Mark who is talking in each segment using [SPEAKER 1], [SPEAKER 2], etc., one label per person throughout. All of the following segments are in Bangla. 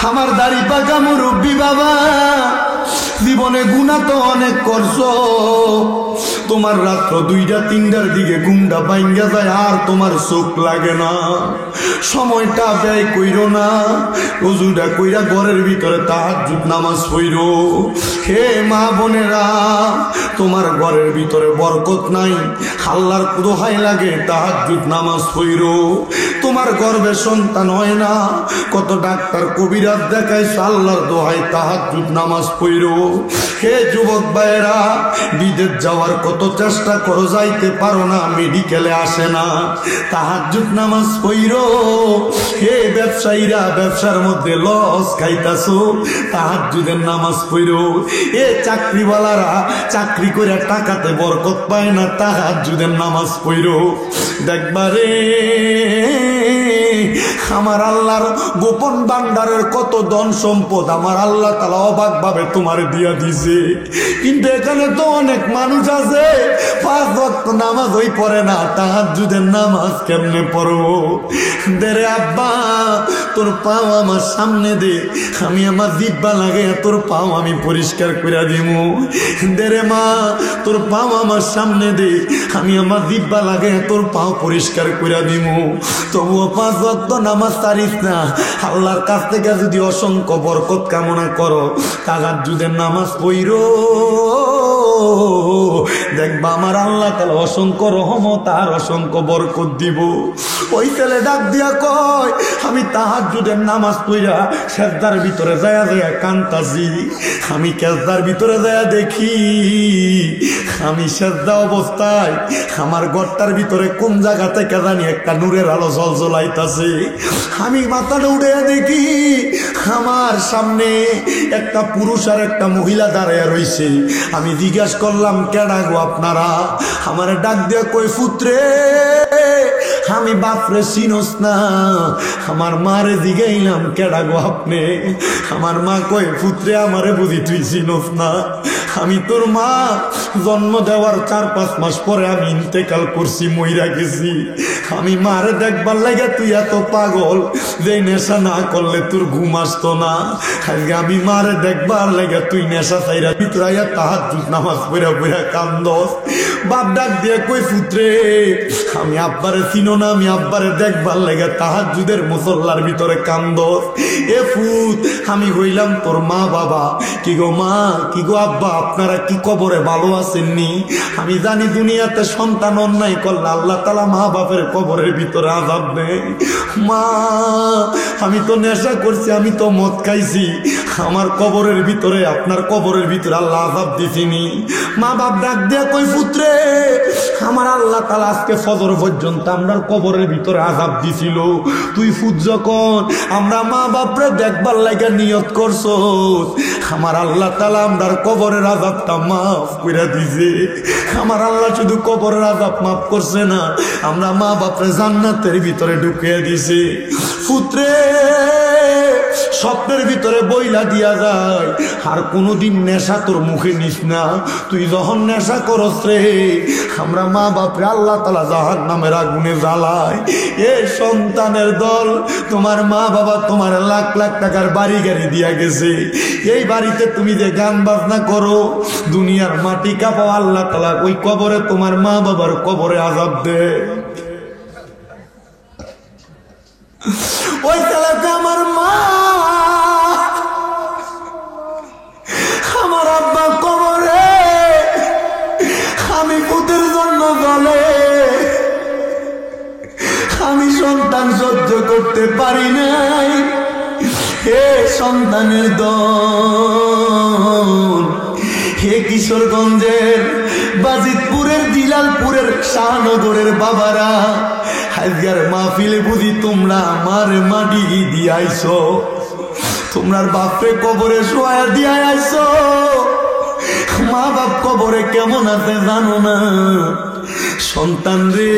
[SPEAKER 1] আমার দাড়ি পাকা মুরব্বী বাবা, জীবনে গুনাহ তো অনেক করছো, তোমার রাত্র 2টা-3টার দিকে ঘুমটা ভাঙ্গা যায় আর তোমার চোখ লাগে না, সময়টা ব্যয় কইরো না, ওযুটা কইরা ঘরের ভিতরে তাহাজ্জুদ নামাজ পড়ো। হে মা বোনেরা, তোমার ঘরের ভিতরে বরকত নাই, আল্লাহর দোহাই লাগে তাহাজ্জুদ নামাজ পড়ো। তোমার গর্ভে সন্তান হয় না, কত ডাক্তার কবিরাজ দেখাইছ, আল্লাহর দোহাই তাহাজ্জুদ নামাজ পড়ো। হে যুবক ভাইয়েরা, বিদেশ যাওয়ার কত চেষ্টা করো, যাইতে পারো না, মেডিকেলে আসে না, তাহাজ্জুদ নামাজ পড়ো। হে ব্যবসায়ীরা, ব্যবসার মধ্যে লস খাইতাছো, তাহাজ্জুদের নামাজ পড়ো। এ চাকরিওয়ালারা, চাকরি করে টাকাতে বরকত পায় না, তাহাজ্জুদের নামাজ পড়ো। দেখবারে আমার আল্লাহর গোপন ভান্ডারের কত ধন সম্পদ আমার আল্লাহ তাআলা অবাক ভাবে তোমার দিয়া দিছে, কিন্তু এখানে তো অনেক মানুষ আছে 5 ওয়াক্ত নামাজই পড়ে না, তাহাজ্জুদের নামাজ কেমনে পড়বো? দেরে আব্বা, তোর পাও আমার সামনে দে, আমি আমার জিহ্বা লাগে তোর পাও আমি পরিষ্কার করে দিমু। দেরে মা, তোর পাও আমার সামনে দে, আমি আমার জিহ্বা লাগে তোর পাও পরিষ্কার করে দিমু। তবুও 5 ওয়াক্ত নামাজ তারিস না। আল্লাহর কাছ থেকে যদি অসংখ্য বরকত কামনা করো, তাহাজ্জুদের নামাজ পড়ো, দেখবা আমার আল্লাহ তাআলা অসংখ্য রহমত আর অসংখ্য বরকত দিব। ওই ছেলে ডাক দিয়া কয়, আমি তাহাজ্জুদের নামাজ পড়া সেজদার ভিতরে যায়া যায়া কান্তাছি, আমি সেজদার ভিতরে যায়া দেখি আমি সেজদা অবস্থায় আমার ঘরটার ভিতরে কোন জায়গা থেকে জানি একটা নূরের আলো ঝলঝলাইতাছে। আমি মাথাটা উঠে দেখি আমার সামনে একটা পুরুষ আর একটা মহিলা দাঁড়ায় রইছে। আমি জিজ্ঞাসা করলাম, কেডা গো আপনারা? আমার ডাক দিয়া কই, পুত্রে আমি বাপরে চিনস না? আমার মারে জিগাইলাম, কেডা গো আপনি? আমার মা কই, পুত্রে আমারে বুঝি তুই চিনস না? আমি তোর মা, জন্ম দেওয়ার 4-5 মাস পরে আমি ইন্তেকাল করছি, মইরা গেছি। আমি মারে দেখবার লাগে তুই এত পাগল যে নেশা না করলে তোর ঘুম আসতো না। আজকে আমি মারে দেখবার লাগে তুই নেশা চাইরা ভিতরাইয়া তাহাজ্জুদ নামাজ পড়া পড়া কান্দস। বাপ ডাক দিয়ে কই, পুত্রে আমি আব্বারে চিনো না? আমি আব্বারে দেখবার লাগে তাহাজ্জুদের মুসল্লার ভিতরে কান্দস। এ ফুত, আমি হইলাম তোর মা বাবা। কি গো মা, কি গো আব্বা, আপনারা কি কবরে ভালো আছেননি? আমি জানি দুনিয়াতে সন্তান অন্যায় করলে আল্লাহ তাআলা মা বাপের কবরের ভিতরে আযাব দেয়। মা, আমি তো নেশা করছি, আমি তো মদ খাইছি, আমার কবরের ভিতরে, আপনার কবরের ভিতরে আল্লাহ আযাব দিছিনি। মা বাপ ডাক দিয়া কই, পুত্রে আমার আল্লাহ তাআলা আজকে ফজর পর্যন্ত আমরার কবরের ভিতরে আযাব দিছিল। তুই ফুট যখন আমরা মা বাপরে দেখবার লাগা নিয়ত করছো, আমার আল্লাহ তাআলা আমরার কবরের আযাবটা মাফ করে দিছে। আমার আল্লাহ শুধু কবরের আযাব মাফ করছে না, আমরা মা বাপরে জান্নাতের ভিতরে ঢুকিয়ে দিছে। পুত্রে স্বপ্নের ভিতরে বইলা দিয়া যায়, আর কোনোদিন নেশা তোর মুখে নিস না। তুই যখন নেশা করস রে, আমরা মা বাপরে আল্লাহ তাআলা জাহান্নামের আগুনে জ্বালায়। এ সন্তানের দল, তোমার মা বাবা তোমার লাখ লাখ টাকার বাড়ি গাড়ি দিয়া গেছে, এই বাড়িতে তুমি যে গান বাজনা করো, দুনিয়ার মাটি কাঁপাও, আল্লাহ তাআলা ওই কবরে তোমার মা বাবার কবরে আযাব দে। ওই ছেলেটা আমার মা, আমার আব্বা কবরে, আমি পুতের জন্য বলে আমি সন্তান সহ্য করতে পারি নাই। হে সন্তানের দল, হে কিশোরগঞ্জের, বাজিতপুরের, দিলালপুরের, শাহনগরের বাবারা, আজকের মাহফিলে বুঝি তোমরা আমার মাটি দিয়ে আইছো, তোমরার বাপরে কবরে শোয়া দিয়ে আইছো। মা বাপ কবরে কেমন আছে জানো না? সন্তান রে,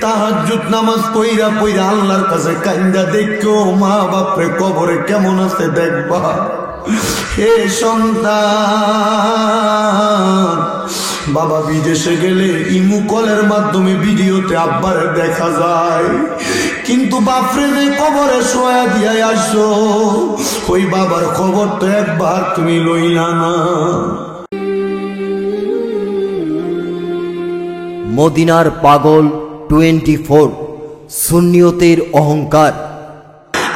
[SPEAKER 1] তাহাজ্জুদ নামাজ পইরা পইরা আল্লাহর কাছে কান্দা দেখো, মা বাপরে কবরে কেমন আছে দেখবা। হে সন্তান, বাবা বিদেশে গেলে ইমু কলের মাধ্যমে ভিডিওতে আব্বারে দেখা যায়, কিন্তু বাপরে যে কবরে শোয়া দিয়ে আসছো ওই বাবার খবর তো একবার তুমি লইলা না।
[SPEAKER 2] মদিনার পাগল 24 সুন্নিয়তের অহংকার।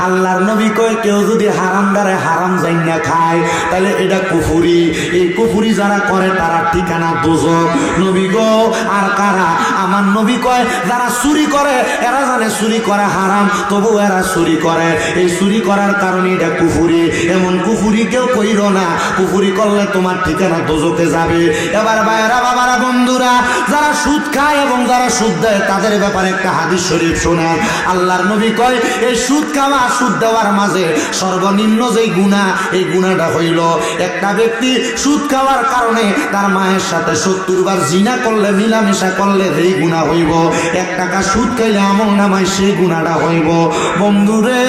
[SPEAKER 1] আল্লাহর নবী কয় কেউ যদি হারামদারে হারাম জাইনা খায় তাহলে এটা কুফুরি। এই কুফুরি যারা করে তারা ঠিকানা দোজখ। নবী গো আর কারা? আমার নবী কয় যারা চুরি করে এরা জানে চুরি করা হারাম, তবু এরা চুরি করে। এই চুরি করার কারণে এটা কুফুরি। এমন কুফুরি কেউ কইর না, কুফুরি করলে তোমার ঠিকানা দোজখে যাবে। এবার ভাইরা বাবারা বন্ধুরা, যারা সুদ খায় এবং যারা সুদ দেয় তাদের ব্যাপারে একটা হাদিস শরীফ শোনেন। আল্লাহর নবী কয় এই সুদ খাওয়া সুদ দেওয়ার মাঝে সর্বনিম্ন যেই গুনাহ, এই গুনাহটা হইল একটা ব্যক্তি সুদ খাওয়ার কারণে তার মায়ের সাথে 70 বার জিনা করলে, মিলামেশা করলে যেই গুনাহ হইব, 1 টাকা সুদ খাইলে আমলনামায় সেই গুনাহটা হইব। বন্ধুরে,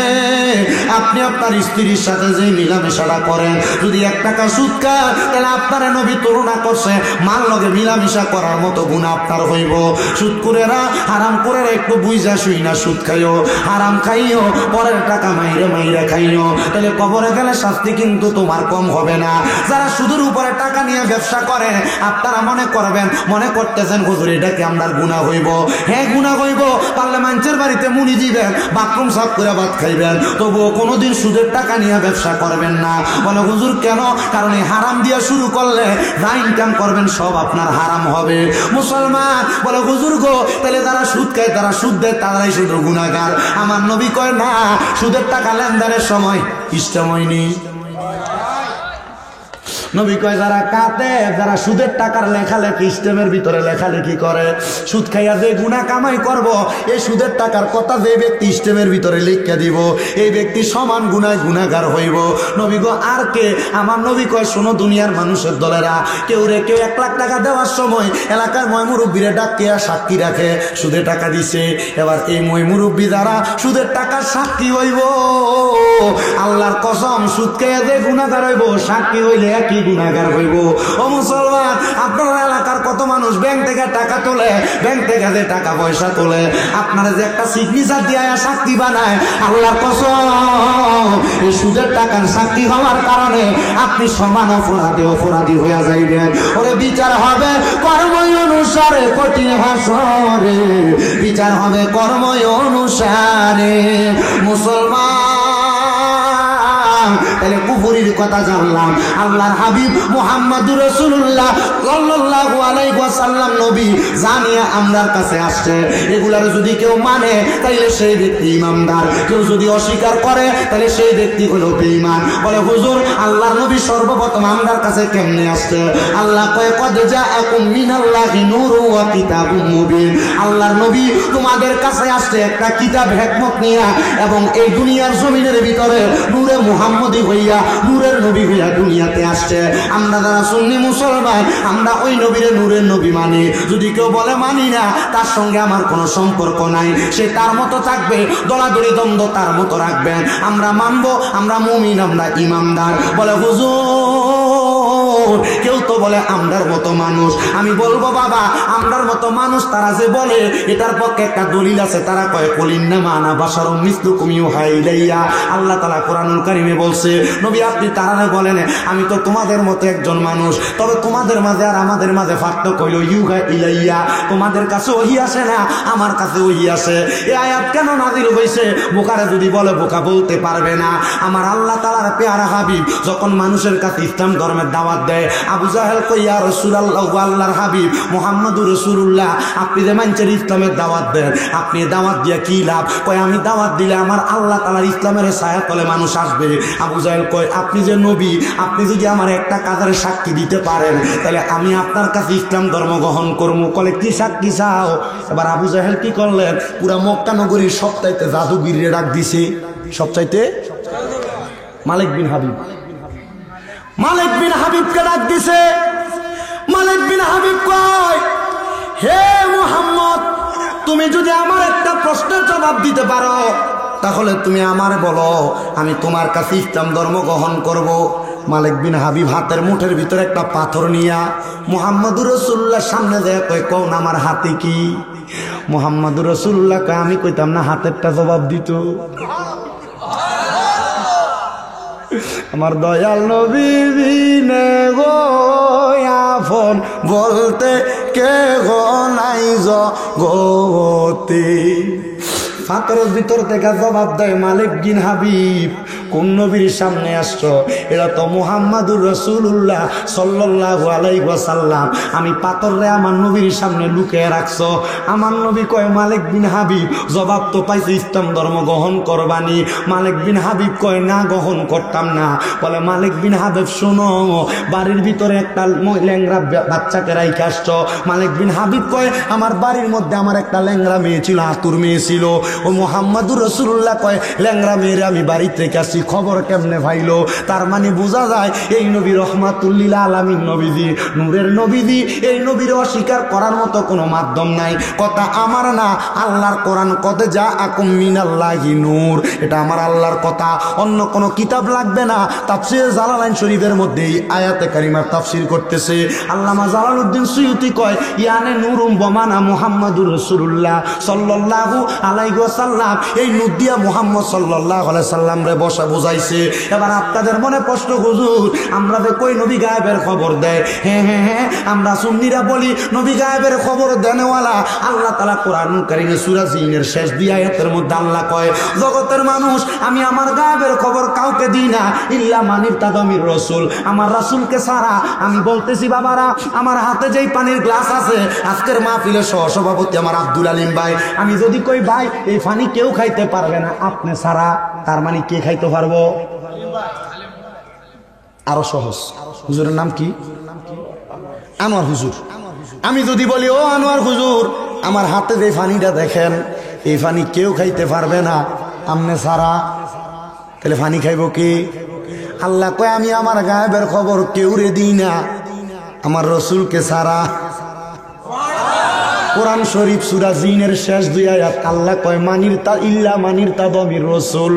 [SPEAKER 1] আপনি আপনার স্ত্রীর সাথে যে মিলামেশাটা করেন, যদি 1 টাকা সুদ খায় তাহলে আপনার নবী তুলনা করছে মার লগে মিলামেশা করার মতো গুনাহ আপনার হইব। সুদ করেরা হারাম করে একটু বুঝা শুই না সুদ খাইও, হারাম খাইও, পরের টাকা মাইরে মাইরে খাইও, তাহলে কবরে গেলে শাস্তি কিন্তু তোমার কম হবে না। যারা সুদের উপরে টাকা নিয়ে ব্যবসা করে আপনারা মনে করবেন, মনে করতেছেন হুজুর এটা কি আপনার গুনাহ হইব? হ্যাঁ গুনাহ হইব। পারলে মানুষের বাড়িতে মুনি দিবেন, বাথরুম সাফ করে ভাত খাইবেন, তবুও কোনোদিন সুদের টাকা নিয়ে ব্যবসা করবেন না। বলে হুজুর কেন? কারণ এই হারাম দিয়ে শুরু করলে যা ইনকাম করবেন সব আপনার হারাম হবে। মুসলমান বলে হুজুর গো তাহলে যারা সুদ খায় তারা সুদ দেয় তারাই শুধু গুনাহগার। আমার নবী কয় না, সুদের টাকা লেনদেনের সময় ইসলাম হয়নি। নবী কয় যারা কাটে, যারা সুদের টাকার লেখালেখি ইসলামের ভিতরে লেখালেখি করে, সুদ খাইয়া যে গুনাহ কামাই করব, এই সুদের টাকার কথা যে ব্যক্তি ইসলামের ভিতরে লিখে দিব, এই ব্যক্তি সমান গুনায় গুনাহগার হইব। নবী গো আর কে? আমার নবী কয় শোনো দুনিয়ার মানুষের দলেরা, কেউ 1 লাখ টাকা দেওয়ার সময় এলাকার ময় মুরব্বীরে ডাকিয়া সাক্ষী রাখে সুদে টাকা দিছে। এবার এই ময় মুরব্বী যারা সুদের টাকার সাক্ষী হইব, আল্লাহর কসম সুদ খাইয়া যে গুনাহগার হইব, সাক্ষী হইলে একই গুনাহগার হইব। ও মুসলমান, আপনার এলাকার কত মানুষ ব্যাংক থেকে টাকা তোলে, ব্যাংক থেকে যে টাকা পয়সা তোলে, আপনারা যে একটা সিগনেচার দিয়ে সাক্ষী বানায়, আল্লাহর কসম এই সুদের টাকার সাক্ষী হওয়ার কারণে আপনি সমান অপরাধী হয়ে যাইবেন। ওরে বিচার হবে কর্ম অনুসারে, কঠিন হাসরে বিচার হবে কর্ম অনুসারে। মুসলমান, তাহলে কুফরির কথা জানলাম। আল্লাহর হাবিব মুহাম্মদুর রাসূলুল্লাহ সাল্লাল্লাহু আলাইহি ওয়াসাল্লাম নবী জানিয়া আমরার কাছে আসছে, এগুলার যদি কেউ মানে তাইলে সেই ব্যক্তি ইমানদার, কেউ যদি অস্বীকার করে তাহলে সেই ব্যক্তি হলো বেঈমান। বলে হুজুর আল্লাহর নবী সর্বপ্রথম আমরার কাছে কেমনে আসছে? আল্লাহ কয় কদ জাআকুম মিনাল্লাহি নূরুন ওয়া কিতাবুম মুবিন। আল্লাহর নবী তোমাদের কাছে আসছে একটা কিতাব হিকমত নিয়া, এবং এই দুনিয়ার জমিনের ভিতরে নূরে মুহাম্মদী হইয়া, নূরের নবী হইয়া দুনিয়াতে আসছে। আমরা যারা সুন্নি মুসলমান, আমরা ওই নবীরে নূরের নবী মানি। যদি কেউ বলে মানি না, তার সঙ্গে আমার কোনো সম্পর্ক নাই, সে তার মতো থাকবে, দলাদলি দ্বন্দ্ব তার মতো রাখবেন। আমরা মানবো, আমরা মুমিন, আমরা ইমানদার। বলে হুজুর কেউ তো বলে আমরার মতো মানুষ। আমি বলবো বাবা, আমরার মতো মানুষ তারা যে বলে এটার পক্ষে একটা দলিল আছে। তারা কয় কুলিন্নামা আনা বাশারুম মিসলুকুম ইউহা ইলাইয়া। আল্লাহ তাআলা কোরআনুল কারীমে বলছে, নবী আপনি তারা বলেন আমি তো তোমাদের মতো একজন মানুষ, তবে তোমাদের মাঝে আর আমাদের মাঝে পার্থক্য হইল ইউহা ইলাইয়া, তোমাদের কাছে ওহী আসে না, আমার কাছে ওহী আসে। এই আয়াত কেন নাযিল হইছে? বোকারে যদি বলে বোকা বলতে পারবে না। আমার আল্লাহ তাআলার পেয়ারা হাবিব যখন মানুষের কাছে ইসলাম ধর্মের দাওয়াত দেয়, আবু জাহেল কই ইয়া রাসূলুল্লাহ, আল্লাহর হাবিব মুহাম্মদুর রাসূলুল্লাহ আপনি যে মানুষের ইসলামের দাওয়াত দেন, আপনি দাওয়াত দিয়ে কি লাভ? কয় আমি দাওয়াত দিলে আমার আল্লাহ তাআলার ইসলামের ছায়া তলে মানুষ আসবে। আবু জাহেল কয় আপনি যে নবী, আপনি যদি আমার একটা কাজের সাক্ষী দিতে পারেন তাহলে আমি আপনার কাছে ইসলাম ধর্ম গ্রহণ করবো। কলে কি সাক্ষী চাও? এবার আবু জাহেল কি করলেন, পুরা মক্কা নগরীর সবচাইতে জাদুগিরে ডাক দিছে, সবচাইতে মালিক বিন হাবিব, মালিক বিন হাবিবকে ডাক দিছে। মালিক বিন হাবিব কয় হে মুহাম্মদ, তুমি যদি আমার একটা প্রশ্নের জবাব দিতে পারো তাহলে তুমি আমার বলো, আমি তোমার কাছে ইসলাম ধর্ম গ্রহণ করব। মালিক বিন হাবিব হাতের মুঠের ভিতরে একটা পাথর নিয়া মুহাম্মদুর রাসূলুল্লাহর সামনে যায় কয় কোন আমার হাতে কি? মুহাম্মাদুর রাসূলুল্লাহ কয় আমি কইতাম না হাতেরটা জবাব দিত। আমার দয়াল নবী বিনে গো আপন বলতে কে গো নাই জগতে। ফাতরের ভিতর থেকে জবাব দেয় মালিক বিন হাবিব, কোন নবীর সামনে আসছো? এটা তো মুহাম্মাদুর রাসূলুল্লাহ সাল্লাল্লাহু আলাইহি ওয়াসাল্লাম। আমি পাথরে আমার নবীর সামনে লুকিয়ে রাখছো। আমার নবী কয় মালিক বিন হাবিব জবাব তো পাইছি ইসলাম ধর্ম গ্রহণ করবানি। মালিক বিন হাবিব কয় না গ্রহণ করতাম না। বলে মালিক বিন হাবিব শোনো, বাড়ির ভিতরে একটা ল্যাংরা বাচ্চাকে রাইখে আসছো। মালিক বিন হাবিব কয় আমার বাড়ির মধ্যে আমার একটা ল্যাংরা মেয়ে ছিল, আতুর মেয়ে ছিল। ও মুহাম্মাদুর রাসূলুল্লাহ কয় ল্যাংরা মেয়ের আমি বাড়ি থেকে আসি, খবর কেমনে ভাইলো? তার মানে বোঝা যায় এই নবী রহমাতুল্লিল আলামিন নবীজি, নূরের নবীজি। এই নবীর অস্বীকার করার মতো কোনো মাধ্যম নাই। কথা আমার না, আল্লাহর কোরআন কদ জাআকুম মিনাল্লাহি নূর, এটা আমার আল্লাহর কথা, অন্য কোনো কিতাব লাগবে না। তাফসীর জালালাইন শরীফের মধ্যে এই আয়াতে কারিমার তাফসীর করতেছে আল্লামা জালালউদ্দিন সুয়ুতী কয় ইয়ানে নূরুম বমানা মুহাম্মাদুর রাসূলুল্লাহ সাল্লাল্লাহু আলাইহি ওয়াসাল্লাম। এই নূর দিয়া মুহাম্মদ সাল্লাল্লাহু আলাইহি সাল্লাম রে বসা বুঝাইছে। এবার আপনাদের মনে প্রশ্ন, হুজুর আমরা যে কই নবী গায়েবের খবর দেয়? হ্যাঁ হ্যাঁ হ্যাঁ, আমরা সুন্নিরা বলি নবী গায়েবের খবর দেনেওয়ালা। আল্লাহ তাআলা কোরআনুল কারীমে সূরা জিনের শেষ দুই আয়াতের মধ্যে আল্লাহ কয় জগতের মানুষ আমি আমার গায়েবের খবর কাউকে দিই না ইল্লা মানির তাদামির রাসূল, আমার রাসূলকে ছাড়া। আমি বলতেছি বাবারা, আমার হাতে যেই পানির গ্লাস আছে, আজকের মাহফিলের সহসভাপতি আমার আব্দুল আলিম ভাই, আমি যদি কই ভাই এই পানি কেউ খাইতে পারবে না আপনি ছাড়া, তার মানে কে খাইতে পারবো? আরো সহজ, হুজুরের নাম কি? আনোয়ার হুজুর। আমি যদি বলি ও আনোয়ার হুজুর আমার হাতে যে পানিটা দেখেন, এই পানি কেউ খাইতে পারবে না আপনি ছাড়া, তাহলে পানি খাইব কি? আল্লাহ কয় আমি আমার গায়েবের খবর কেউ রে দিই না আমার রসুলকে ছাড়া। কোরআন শরীফ সূরা জিনের শেষ দুই আয়াত আল্লাহ কয় ইল্লা মানির তাদামির রাসূল,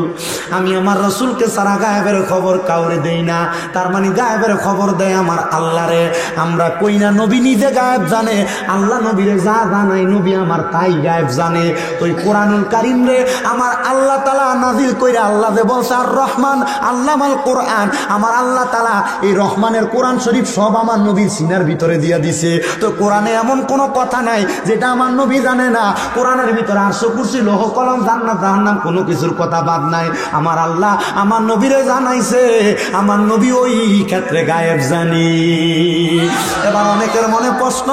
[SPEAKER 1] আমি আমার রাসূলকে ছাড়া গায়েবের খবর কাউরে দেই না। তার মানে গায়েবের খবর দেয় আমার আল্লাহরে। আমরা কই না নবী নিজে গায়েব জানে, আল্লাহ নবীরে যা জানাই নবী আমার তাই গায়েব জানে। তো এই কোরআনুল কারীম রে আমার আল্লাহ তাআলা নাজিল কইরা আল্লাহ যে বলছে আর রহমান আল্লামাল কোরআন, আমার আল্লাহ তাআলা এই রহমানের কোরআন শরীফ সব আমার নবীর সিনার ভিতরে দিয়া দিছে। তো কোরআনে এমন কোনো কথা নাই যেটা আমার নবী জানে না। কোরআনের ভিতরে আরশ কুরসি লৌহ কলম জান্নাত জাহান্নাম কোনো কিছুর কথা বাদ নাই। আমার আল্লাহ আমার নবীরে জানাইছে, আমার নবী ওই ক্ষেত্রে গায়েব জানি। এবার অনেকের মনে প্রশ্ন,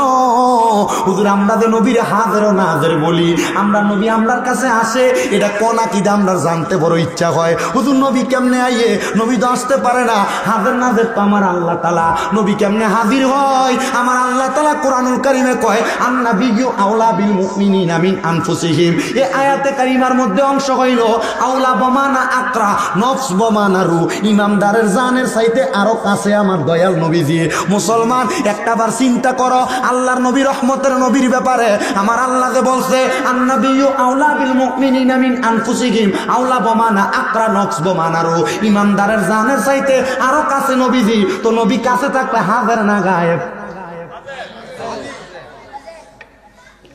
[SPEAKER 1] হুজুর আমরা যে নবীরে হাজির ও নাজির বলি, আমরা নবী আমরার কাছে আসে, এটা কোন আকীদা আমরা জানতে বড় ইচ্ছা হয়। হুজুর নবী কেমনে আইয়ে? নবী তো আসতে পারে না, হাজির নাজির তো আমার আল্লাহ তাআলা। নবী কেমনে হাজির হয়? আমার আল্লাহ তাআলা কোরআনুল কারীমে কয় আন্নাবিয়্যু আওলা বিল মুমিনিনা মিন আনফুসিহিম। এই আয়াতে কারিমার মধ্যে অংশ হইল আওলা বমানা আকরা নফস বমানা রু, ইমানদারের জানের চাইতে আরো কাছে আমার দয়াল নবীজি। মুসলমান একটাবার চিন্তা করো আল্লাহর নবী রহমতের নবীর ব্যাপারে আমার আল্লাহ যে বলছে আন্নাবিয়্যু আওলা বিল মুমিনিনা মিন আনফুসিহিম আওলা বমানা আকরা নফস বমানা রু, ইমানদারের জানের চাইতে আরো কাছে নবীজি। তো নবী কাছে থাকলে হাজির না গায়েব?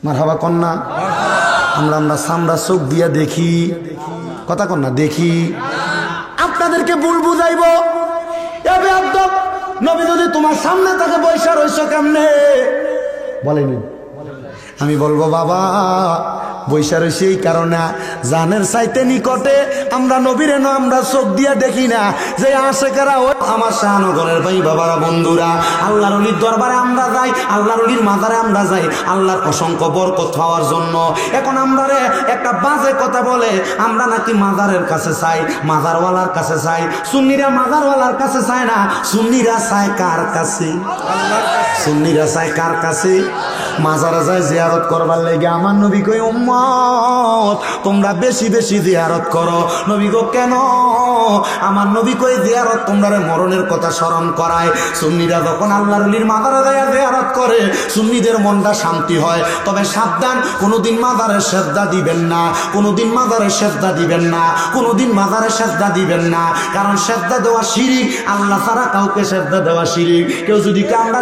[SPEAKER 1] মারহাবা কন্যা। আমরা সামরা চোখ দিয়া দেখি, কথা কন্যা দেখি। আপনাদেরকে ভুল বুঝাইব, নবী যদি তোমার সামনে তাকে বৈশা রইছ কেমনে বলেনি? আমি বলবো বাবা বৈশা রয়েছে এই কারণে জানের চাইতে নিকটে আমরা নবীরে না আমরা চোখ দিয়া দেখি না। যে আশেকেরা ওই আমার শাহনগরের ভাই বাবারা বন্ধুরা, আল্লাহর ওলির দরবারে আমরা যাই, আল্লাহর ওলির মাজারে আমরা যাই আল্লাহর অসংখ্য বরকত পাওয়ার জন্য। এখন আমরা রে একটা বাজে কথা বলে আমরা নাকি মাজারের কাছে চাই, মাজারওয়ালার কাছে চাই। সুন্নিরা মাজারওয়ালার কাছে চায় না, সুন্নিরা চায় কার কাছে? সুন্নিরা চায় কার কাছে? মাজারে যায় জিয়ারত করবার লাগে। আমার নবী কই উম্মত তোমরা বেশি বেশি জিয়ারত করো। নবী গো কেন? আমার নবী কই জিয়ারত তোমরা মরণের কথা স্মরণ করায়। সুন্নিরা যখন আল্লাহর ওলির মাজারে যায় জিয়ারত করে সুন্নিদের মনটা শান্তি হয়। তবে সাবধান, কোনোদিন মাজারে সেজদা দিবেন না, কোনোদিন মাজারে সেজদা দিবেন না, কোনোদিন মাজারে সেজদা দিবেন না। কারণ সেজদা দেওয়া শিরিক, আল্লাহ ছাড়া কাউকে সেজদা দেওয়া শিরিক। কেউ যদি আমরা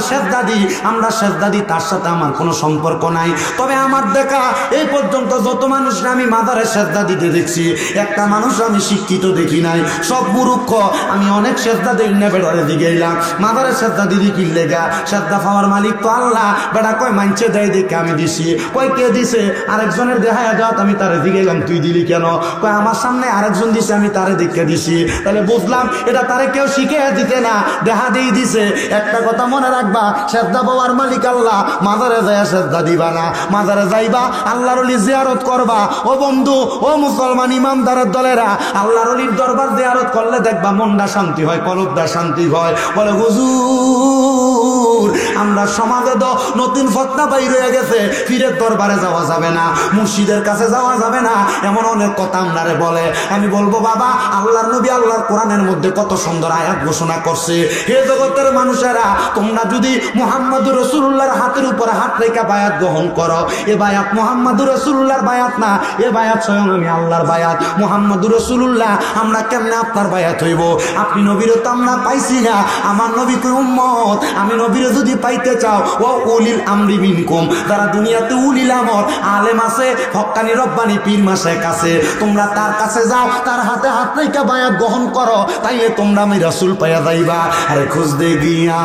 [SPEAKER 1] সেজদা দিই তার সাথে আমার কোনো সম্পর্ক নাই। তবে আমার দেখা এই পর্যন্ত যত মানুষ আমি মাজারে সেজদা দিতে দেখছি, একটা মানুষ আমি শিক্ষিত দেখি নাই। সব মূর্খ। আমি অনেক সেজদা দেই না, বেড়ারে দিকে এলাম মাজারে সেজদা দিদি কি লেগা, সেজদা পাওয়ার মালিক তো আল্লাহ। বেড়া কয় মানছে দেয় দেখে আমি দিছি। কয় কে দিছে? আরেকজনের দেখায় দাও, আমি তারে দিকে এলাম, তুই দিলি কেন? কয় আমার সামনে আরেকজন দিছে, আমি তারে দেখে দিছি। তাহলে বুঝলাম এটা তারে কেউ শিখে দিতে না, দেখা দিয়ে দিছে। একটা কথা মনে রাখবা, সেজদা পাওয়ার মালিক আল্লাহ। মাজারে যায় সেজদা দিবা না, মাজারে যাইবা আল্লাহর ওলি জিয়ারত করবা। ও বন্ধু, ও মুসলমান ইমানদারের দলেরা, আল্লাহর ওলির দরবার জিয়ারত করলে দেখবা মনটা শান্তি হয়, কলবটা শান্তি হয়। বলে হুজুর আমরা সমাজে তো নতুন ফতনা বাইর হয়ে গেছে, পীরের দরবারে যাওয়া যাবে না, মুর্শিদের কাছে যাওয়া যাবে না, এমন অনেক কথা আমরারে বলে। আমি বলবো বাবা, আল্লাহর নবী আল্লাহর কোরআনের মধ্যে কত সুন্দর আয়াত ঘোষণা করছে। হে জগতের মানুষেরা, তোমরা যদি মুহাম্মদুর রাসূলুল্লাহর হাতের উপরে হাত রেখে বায়াত গ্রহণ করো, এ বায়াত মুহাম্মদুর রাসূলুল্লাহর বায়াত না, এ বায়াত স্বয়ং আমি আল্লাহর বায়াত। মুহাম্মদুর রাসূলুল্লাহ, আমরা কেমনে আপনার বায়াত হইব? আপনি নবীর তো আমরা পাইছি না, আমার নবী কই উম্মত, আমি নবীর যদি পাইতে চাও, ও উলিল আমরি মিনকুম, যারা দুনিয়াতে উলিল আমর আলেম আছে, হক্কানি রব্বানি পীর মাসে কাছে, তোমরা তার কাছে যাও, তার হাতে হাত রেখে বায়াত গ্রহণ করো, তাইলে তোমরা আমি রাসূল পাইয়া যাইবা। আরে খুঁজতে গিয়া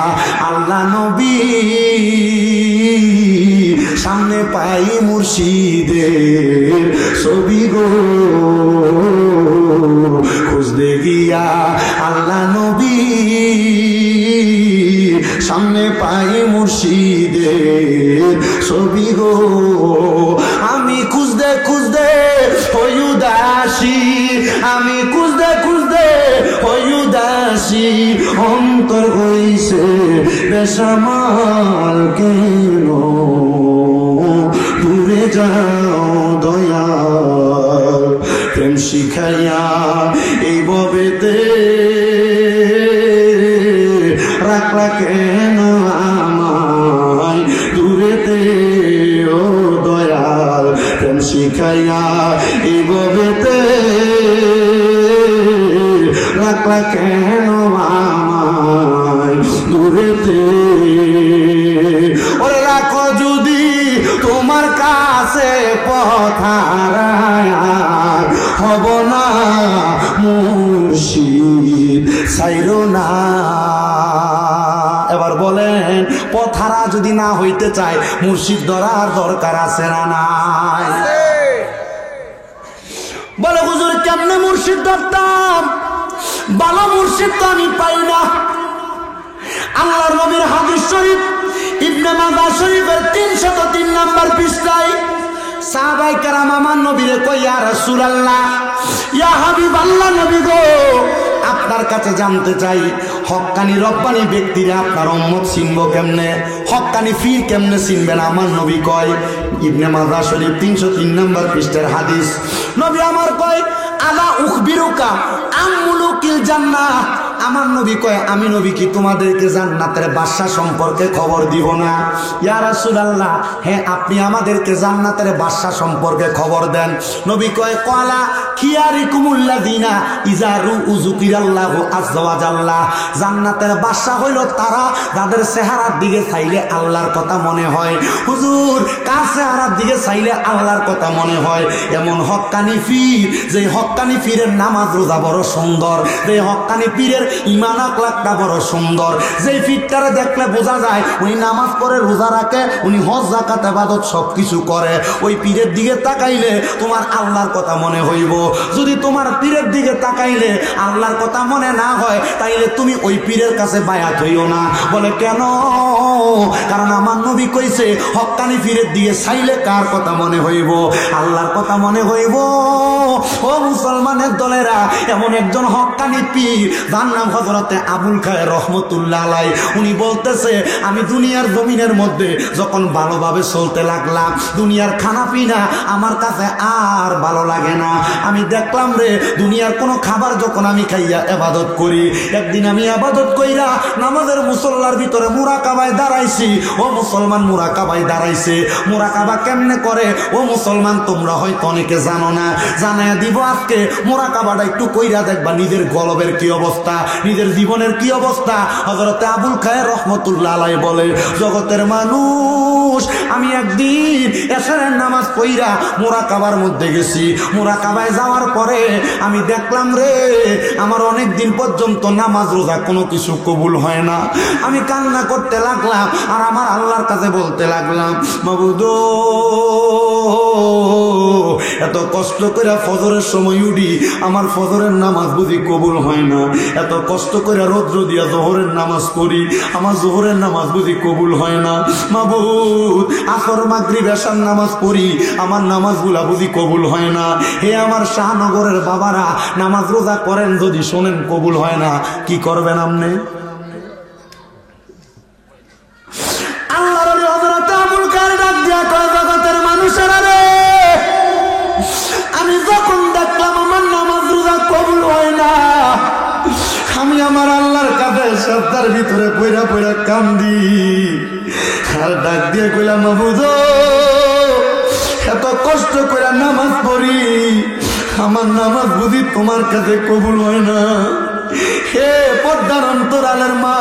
[SPEAKER 1] আল্লাহ নবী সামনে পাই মুর্শিদের ছবি গো, খুঁজতে গিয়া আল্লাহ নবী সামনে পাই মুর্শিদের ছবি গো। আমি খুঁজতে খুঁজতে হই উদাসী, আমি খুঁজতে খুঁজতে হই উদাসী, অন্তর হইছে বেসামাল কেন, দূরে যাও দয়াল প্রেম শিখাইয়া এই ববেতে, রাখলা কেন আমায় দূরেতে, ও দয়াল প্রেম শিখাইয়া এই ববেতে, রাখলা কেন আমায় দূরেতে। ওরে রাখো যদি তোমার কাছে পথারায়, হব না মুর্শিদ ছাইরো না। এবার বলেন, পথারা যদি না হইতে চায়, মুর্শিদ ধরার দরকার আছে না নাই? বলে হুজুর কেমনে মুর্শিদ ধরতাম? ভালো মুর্শিদ তো আমি পাই না। আল্লাহর নবীর হাদিস শরীফ ইবনে মাজাহ শরীফের 303 নম্বর পৃষ্ঠায় সাহাবায়ে কেরাম আমার নবীরে কই, ইয়া রাসূলুল্লাহ, ইয়া হাবিবাল্লাহ, নবী গো আপনার কাছে জানতে চাই, হক্কানি রব্বানি ব্যক্তিরা আপনার উম্মত চিনব কেমনে, হক্কানি ফির কেমনে চিনবেন? আমার নবী কয়, ইবনে মাজাহ শরীফ 303 নম্বর পৃষ্ঠার হাদিস, নবী আমার কয়, আলা উখবিরুকা আম মুলুকিল জান্নাহ। আমার নবী কয়, আমি নবী কি তোমাদেরকে জান্নাতের বাদশা সম্পর্কে খবর দিব না? ইয়া রাসূলুল্লাহ, হ্যাঁ আপনি আমাদেরকে জান্নাতের বাদশা সম্পর্কে খবর দেন। নবী কয়, ক্বালা খিয়ারিকুমুল্লাযিনা ইযা রুউ যুকিরাল্লাহু আযজা ওয়া জাল্লা। জান্নাতের বাদশা হইল তারা যাদের চেহারার দিকে চাইলে আল্লাহর কথা মনে হয়। হুজুর কার চেহারার দিকে চাইলে আল্লাহর কথা মনে হয়? এমন হক্কানি পীর, যে হক্কানি পীরের নামাজ রোজা বড় সুন্দর, যে হক্কানি পীরের ঈমান আখলাকটা বড় সুন্দর, যে পীরটারে দেখলে বোঝা যায় উনি নামাজ পড়ে, রোজা রাখে, উনি হজ যাকাত ইবাদত সবকিছু করে, ওই পীরের দিকে তাকাইলে তোমার আল্লাহর কথা মনে হইব। যদি তোমার পীরের দিকে তাকাইলে আল্লাহর কথা মনে না হয়, তাইলে তুমি ওই পীরের কাছে বায়াত হইও না। বলে কেন? কারণ আমার নবী কইছে, হক্কানি পীরের দিকে চাইলে কার কথা মনে হইব? আল্লাহর কথা মনে হইব। ও মুসলমানের দলেরা, এমন একজন হক্কানি পীর, যার নাম হযরতে আবুল খায়ের রহমতুল্লাহ আলাইহি, উনি বলতেছে, আমি দুনিয়ার জমিনের মধ্যে যখন ভালোভাবে চলতে লাগলাম, দুনিয়ার খানা পিনা আমার কাছে আর ভালো লাগে না। আমি দেখলাম রে, দুনিয়ার কোনো খাবার যখন আমি খাইয়া ইবাদত করি, একদিন আমি ইবাদত কইরা নামাজের মুসল্লার ভিতরে মুরাকাবায় দাঁড়াইছি। ও মুসলমান, মুরাকাবায় দাঁড়াইছে। মুরাকাবা কেমনে করে? ও মুসলমান, তোমরা হয়তো অনেকে জানো না, জানাইয়া দিব আজকে। মুরাকাবাটা একটু কইরা দেখবা নিজের গলবের কি অবস্থা। নিজের জীবনের কি অবস্থা। হযরতে আবুল খায়ের রহমতুল্লাহ আলাইহি বলে, জগতের মানুষ, আমি একদিন এশারের নামাজ পড়া মুরাকাবার মধ্যে গেছি। মুরাকাবায় যাওয়ার পরে আমি দেখলাম রে, আমার অনেক দিন পর্যন্ত নামাজ রোজা কোনো কিছু কবুল হয় না। আমি কান্না করতে লাগলাম আর আমার আল্লাহর কাছে বলতে লাগলাম, মাবুদ এত কষ্ট করে ফজরের সময় উঠি, আমার ফজরের নামাজ বুঝি কবুল হয় না। এত কষ্ট করে রৌদ্র দিয়া জোহরের নামাজ পড়ি, আমার জোহরের নামাজ বুঝি কবুল হয় না। মাবুদ আসর মাগরিব এশার নামাজ পড়ি, আমার নামাজগুলা বুঝি কবুল হয় না। হে আমার শাহনগরের বাবারা, নামাজ রোজা করেন, যদি শোনেন কবুল হয় না, কি করবেন আপনি? আল্লাহর হযরত আবুল খায়ের ডাক দিয়া কয়, জগতের মানুষেরা রে, আমি যখন দেখলাম আমার নামাজ রোজা কবুল হয় না, আমি আমার আল্লাহর কাছে সপ্তাহের ভিতরে পয়রা পয়রা কান্দি আর ডাক দিয়ে কইলাম, মাবুদ এত কষ্ট করে নামাজ পড়ি, আমার নামাজ বুঝি তোমার কাছে কবুল হয় না। হে পর্দার অন্তরালের মা,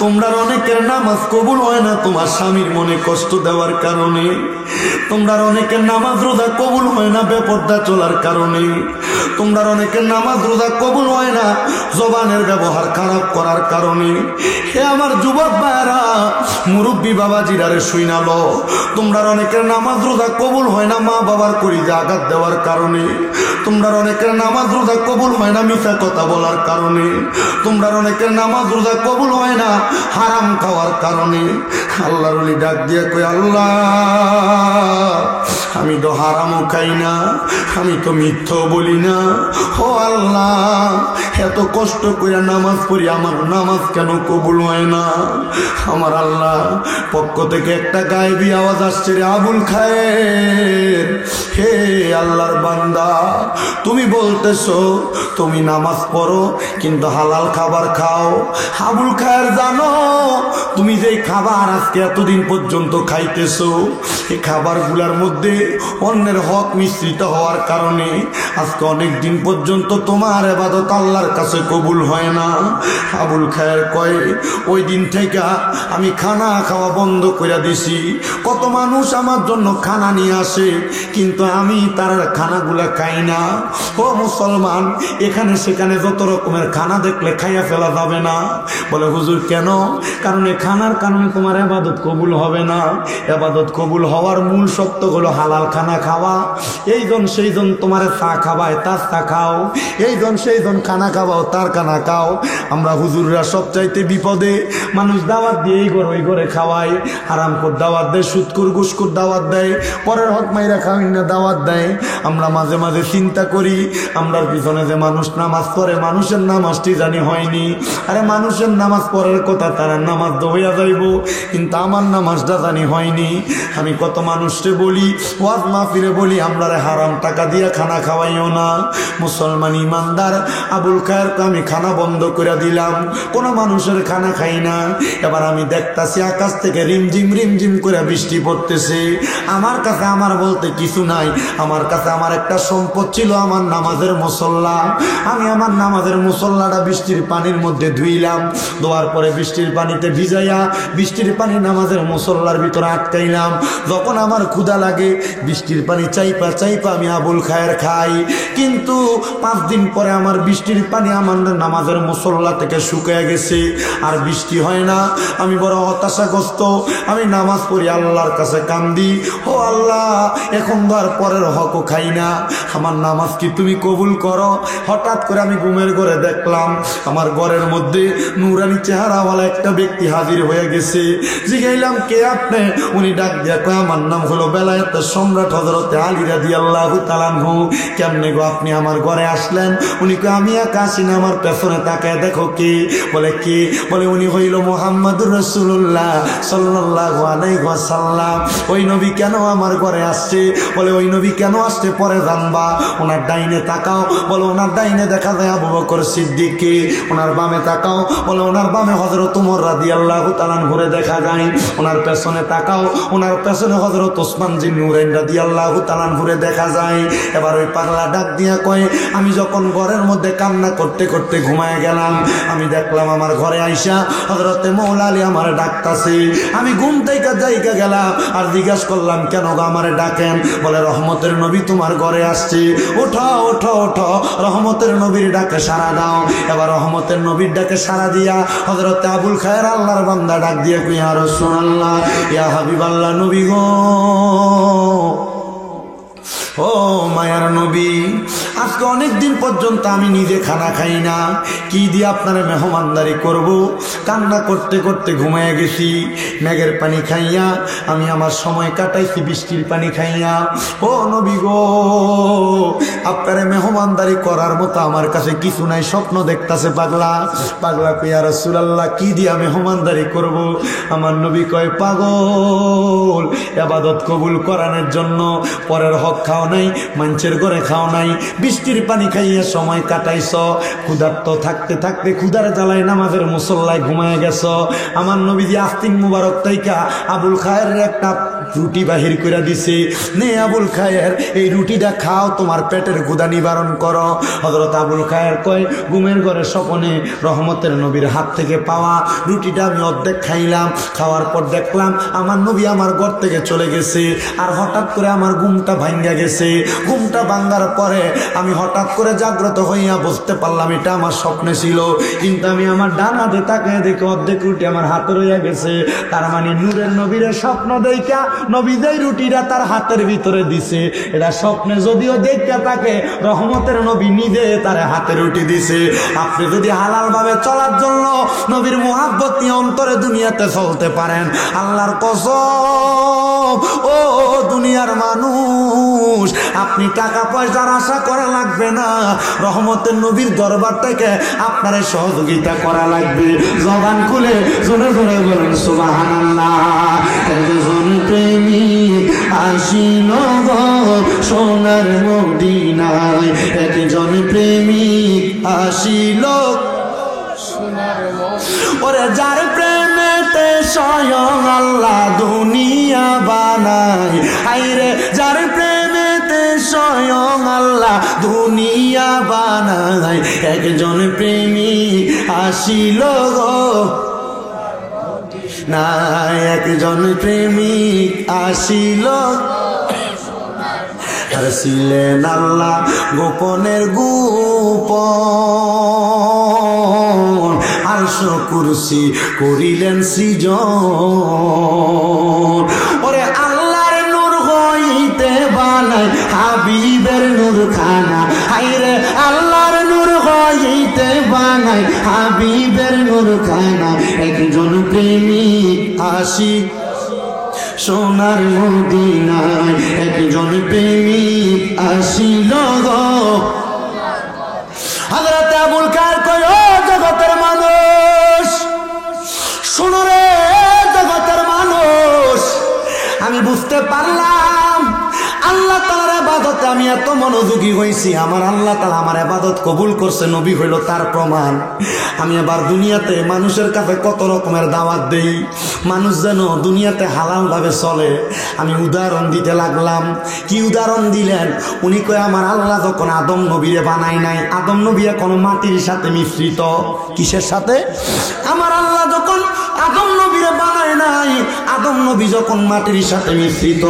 [SPEAKER 1] তোমরা অনেকের নামাজ কবুল হয় না তোমার স্বামীর মনে কষ্ট দেওয়ার কারণে। তোমরা অনেকের নামাজ রোজা কবুল হয় না বেপর্দা চলার কারণে। তোমরা অনেকের নামাজ রোজা কবুল হয় না জবানের ব্যবহার খারাপ করার কারণে। হে আমার যুবক ভাইরা, মুরব্বী বাবাজিরারে শুইনালো, তোমরা অনেকের নামাজ রোজা কবুল হয় না মা বাবার কলিজা আঘাত দেওয়ার কারণে। তোমরা অনেকের নামাজ রোজা কবুল হয় না মিথ্যা কথা বলার কারণে। তোমরা অনেকের নামাজ রোজা কবুল হয় না হারাম খাওয়ার কারণে। আল্লাহর ওলি ডাক দিয়ে কই, আল্লাহ আমি তো হারামও খাই না, আমি তো মিথ্যাও বলি না। ও আল্লাহ, এত কষ্ট করে নামাজ পড়ি, আমার নামাজ কেন কবুল হয় না? আমার আল্লাহ পক্ষ থেকে একটা গায়েবী আওয়াজ আসছে, রে আবুল খায়ের, হে আল্লাহর বান্দা, তুমি বলতেছো তুমি নামাজ পড়ো কিন্তু হালাল খাবার খাও। আবুল খায়ের জানো, তুমি যে খাবার আজকে এতদিন পর্যন্ত খাইতেছো, এই খাবারগুলোর মধ্যে অন্যের হক মিশ্রিত হওয়ার কারণে আজকে অনেক দিন পর্যন্ত তোমার ইবাদত আল্লাহর কাছে কবুল হয় না। আবুল খায়ের কয়, ওই দিন থেকে আমি খানা খাওয়া বন্ধ করে দিছি। কত মানুষ আমার জন্য খানা নিয়ে আসে, কিন্তু আমি তার খানাগুলা খাই না। ও মুসলমান, এখানে সেখানে যত রকমের খানা দেখলে খাইয়া ফেলা যাবে না। বলে হুজুর কেন? কারণ এই খানার কারণে তোমার ইবাদত কবুল হবে না। ইবাদত কবুল হওয়ার মূল সত্য হলো হালাল খানা খাওয়া। এইজন সেইজন তোমার চা খাওয়ায় তার চা খাও, এইজন সেইজন খানা খাওয়াও তার খানা খাও। আমরা হুজুররা সবচাইতে বিপদে, মানুষ দাওয়াত দিয়ে এই ঘর ওই ঘরে খাওয়ায়, হারামখোর দাওয়াত দেয়, সুদখোর ঘুষখোর দাওয়াত দেয়, পরের হক মাইরা খাওয়াই না দাওয়াত দেয়। আমরা মাঝে মাঝে চিন্তা করি, আমরার পিছনে যে মানুষ নামাজ পড়ে, মানুষের নামাজটি জানি হয়নি। আরে মানুষের নামাজ পড়ার কথা, তারা নামাজ তো হইয়া যাইব, কিন্তু আমার নামাজটা জানি হয়নি। আমি কত মানুষকে বলি, ওয়াজ মাহফিলে বলি, আমরারে হারাম টাকা দিয়ে খানা খাওয়াইও না। মুসলমান ইমানদার আবুল খায়েরকে আমি খানা বন্ধ করে দিলাম, কোনো মানুষের খানা খাই না। এবার আমি দেখতাছি আকাশ থেকে রিমঝিম রিমঝিম করে বৃষ্টি পড়তেছে। আমার কাছে আমার বলতে কিছু নাই, আমার কাছে আমার একটা সম্পদ ছিল, আমার নামাজের মুসল্লা। আমি আমার নামাজের মুসল্লাটা বৃষ্টির পানির মধ্যে ধুইলাম, ধোয়ার পরে বৃষ্টির পানিতে ভিজাইয়া বৃষ্টির পানি নামাজের মুসল্লার ভিতরে আটকাইলাম। যখন আমার ক্ষুধা লাগে, বৃষ্টির পানি চাইপা চাইপা আমি আবুল খায়ের খাই, কিন্তু 5 দিন পরে আমার বৃষ্টির পানি আমার নামাজের মুসল্লা থেকে শুকিয়ে গেছে, আর বৃষ্টি হয় না। আমি বড় হতাশাগ্রস্ত, আমি নামাজ পড়ি, আল্লাহর কাছে কান্দি, ও আল্লাহ, এখন তো আর পরের হকও খাই না, আমার নামাজ কি তুমি কবুল করো? হঠাৎ করে আমি ঘুমের ঘরে দেখলাম আমার ঘরের মধ্যে নুরানি চেহারাওয়ালা একটা ব্যক্তি হাজির হয়ে গেছে। জিগাইলাম, কে আপনি? উনি ডাক দিয়া কয়, আমার নাম হলো বেলায়েতের সম্রাট হযরতে আলী রাদিয়াল্লাহু তাআলা আনহু। কেমনে গো আপনি আমার ঘরে আসলেন? উনি কয়, আমি একা আসি না, আমার পেছনে তাকায় দেখো কে। বলে কে? বলে উনি হইল মুহাম্মদুর রাসূলুল্লাহ সাল্লাল্লাহু আলাইহি ওয়াসাল্লাম। ওই নবী কেন আমার ঘরে আসছে? বলে ওই নবী কেন আসছে পরে জানবা। ওনার ডাইনে তাকাও, বলে ওনার ডাইনে দেখা যায় আবু বকর সিদ্দিককে। ওনার বামে তাকাও, বলে ওনার বামে হযরত ওমর রাদিয়াল্লাহু তাআলা আনহুরে দেখা যায়। ওনার পেছনে তাকাও, ওনার পেছনে হযরত ওসমান জিন নূরে নুরাইন রাদিয়াল্লাহু তাআলা ঘুরে দেখা যায়। এবার ওই পাগলা ডাক দিয়া কয়, আমি যখন ঘরের মধ্যে কান্না করতে করতে ঘুমায় গেলাম, আমি দেখলাম আমার ঘরে আইসা হযরতে মওলা আলী আমার ডাকতাছে। আমি ঘুম থেকে জায়গা গেলাম আর জিজ্ঞাসা করলাম, কেন গো আমারে ডাকেন? বলে রহমতের নবী তোমার ঘরে আসছে, ওঠো ওঠো ওঠো, রহমতের নবীর ডাকে সাড়া দাও। এবার রহমতের নবীর ডাকে সাড়া দিয়া হযরতে আবুল খায়ের আল্লাহর বান্দা ডাক দিয়া কই, ইয়া রাসূলুল্লাহ, ইয়া হাবিবাল্লাহ, নবী গো, ও মায়ার নবী, আজকে অনেকদিন পর্যন্ত আমি নিজে খানা খাই না, কি দিয়ে আপনারা মেহমানদারি করব? কান্না করতে করতে ঘুমাইয়া গেছি, মেঘের পানি খাইয়া আমি আমার সময় কাটাইছি, বৃষ্টির পানি খাইয়া। ও নবী গো, আপনারা মেহমানদারি করার মতো আমার কাছে কিছু নাই, স্বপ্ন দেখতাছে পাগলা। পাগলা কই, ইয়া রাসূলুল্লাহ, কি দিয়া মেহমানদারি করব? আমার নবী কয়, পাগল, ইবাদত কবুল করানোর জন্য পরের হক খাও নাই, মানুষের ঘরে খাও নাই, বৃষ্টির পানি খাইয়া সময় কাটাইছ, ক্ষুধার্ত থাকতে থাকতে ক্ষুধার জ্বালায় নামাজের মুসল্লায় ঘুমায় গেছ। আমার নবীজি আস্তিন মুবারক তাইকা আবুল খায়ের একটা রুটি বাহির করে দিছে, নে আবুল খায়ের, এই রুটিটা খাও, তোমার পেটের ক্ষুধা নিবারণ করো। হযরত আবুল খায়ের কয়, ঘুমের ঘরে স্বপনে রহমতের নবীর হাত থেকে পাওয়া রুটিটা আমি অর্ধেক খাইলাম, খাওয়ার পর দেখলাম আমার নবী আমার ঘর থেকে চলে গেছে। আর হঠাৎ করে আমার ঘুমটা ভাঙ্গা গেছে। ঘুমটা ভাঙ্গার পরে আমি হঠাৎ করে জাগ্রত হইয়া বুঝতে পারলাম এটা আমার স্বপ্নে ছিল, কিন্তু আমি আমার ডান হাতে তাকায় দেখে অর্ধেক রুটি আমার হাতে রইয়া গেছে। তার মানে নূরের নবীর স্বপ্ন দেখা নবী যেই রুটিটা তার হাতের ভিতরে দিছে, এটা স্বপ্নে যদিও দেখা থাকে, রহমতের নবী নিজে তার হাতে রুটি দিছে। আপনি যদি হালাল ভাবে চলার জন্য নবীর মুহাব্বত নিয়ে অন্তরে দুনিয়াতে চলতে পারেন, আল্লাহর কসম, ও দুনিয়ার মানুষ, আপনি টাকা পয়সার আশা করা লাগবে না, রহমতের নবীর দরবার থেকে আপনার সহযোগিতা করা লাগবে। জবান খুলে জোরে জোরে বলেন সুবহানাল্লাহ। একজন প্রেমিক আসিল গো সোনার মদিনায়, একজন প্রেমিক আসিল ওরে যার প্রেমেতে স্বয়ং আল্লাহ দুনিয়া বানায়, হায়রে যার প্রেমেতে স্বয়ং আল্লাহ দুনিয়া বানায়, একজন প্রেমিক আসিল গো না, একজন প্রেমিক আসিল, আর ছিলেন আল্লাহ গোপনের গোপন, আরশ কুরসি করিলেন সৃজন। ওরে আল্লাহর নূর হইতে বানাই হাবিবের নূর খানা, হায়রে আল্লাহর নূর হইতে বানাই হাবিবের নূর খানা, একজন প্রেমিক আসি সোনার মদিনায়, একজন প্রেমিক আসিল গো। হযরত আবুল খায়ের কয়, ও জগতের মানুষ, শোনো রে জগতের মানুষ, আমি বুঝতে পারলাম আল্লাহ তাআলার ইবাদতে আমি এত মনোযোগী হয়েছি, আমার আল্লাহ তাআলা আমার ইবাদত কবুল করছে, নবী হইল তার প্রমাণ। আমি এবার দুনিয়াতে মানুষের কাছে কত রকমের দাওয়াত দেই, মানুষ যেন দুনিয়াতে হালাল ভাবে চলে। আমি উদাহরণ দিতে লাগলাম। কি উদাহরণ দিলেন? উনি কয়, আমার আল্লাহ যখন আদম নবীরে বানাই নাই, আদম নবী কোনো মাটির সাথে মিশ্রিত, কিসের সাথে? আমার আল্লাহ যখন আদম নবীরে বানায় নাই, আদম নবী যখন মাটির সাথে মিশ্রিত।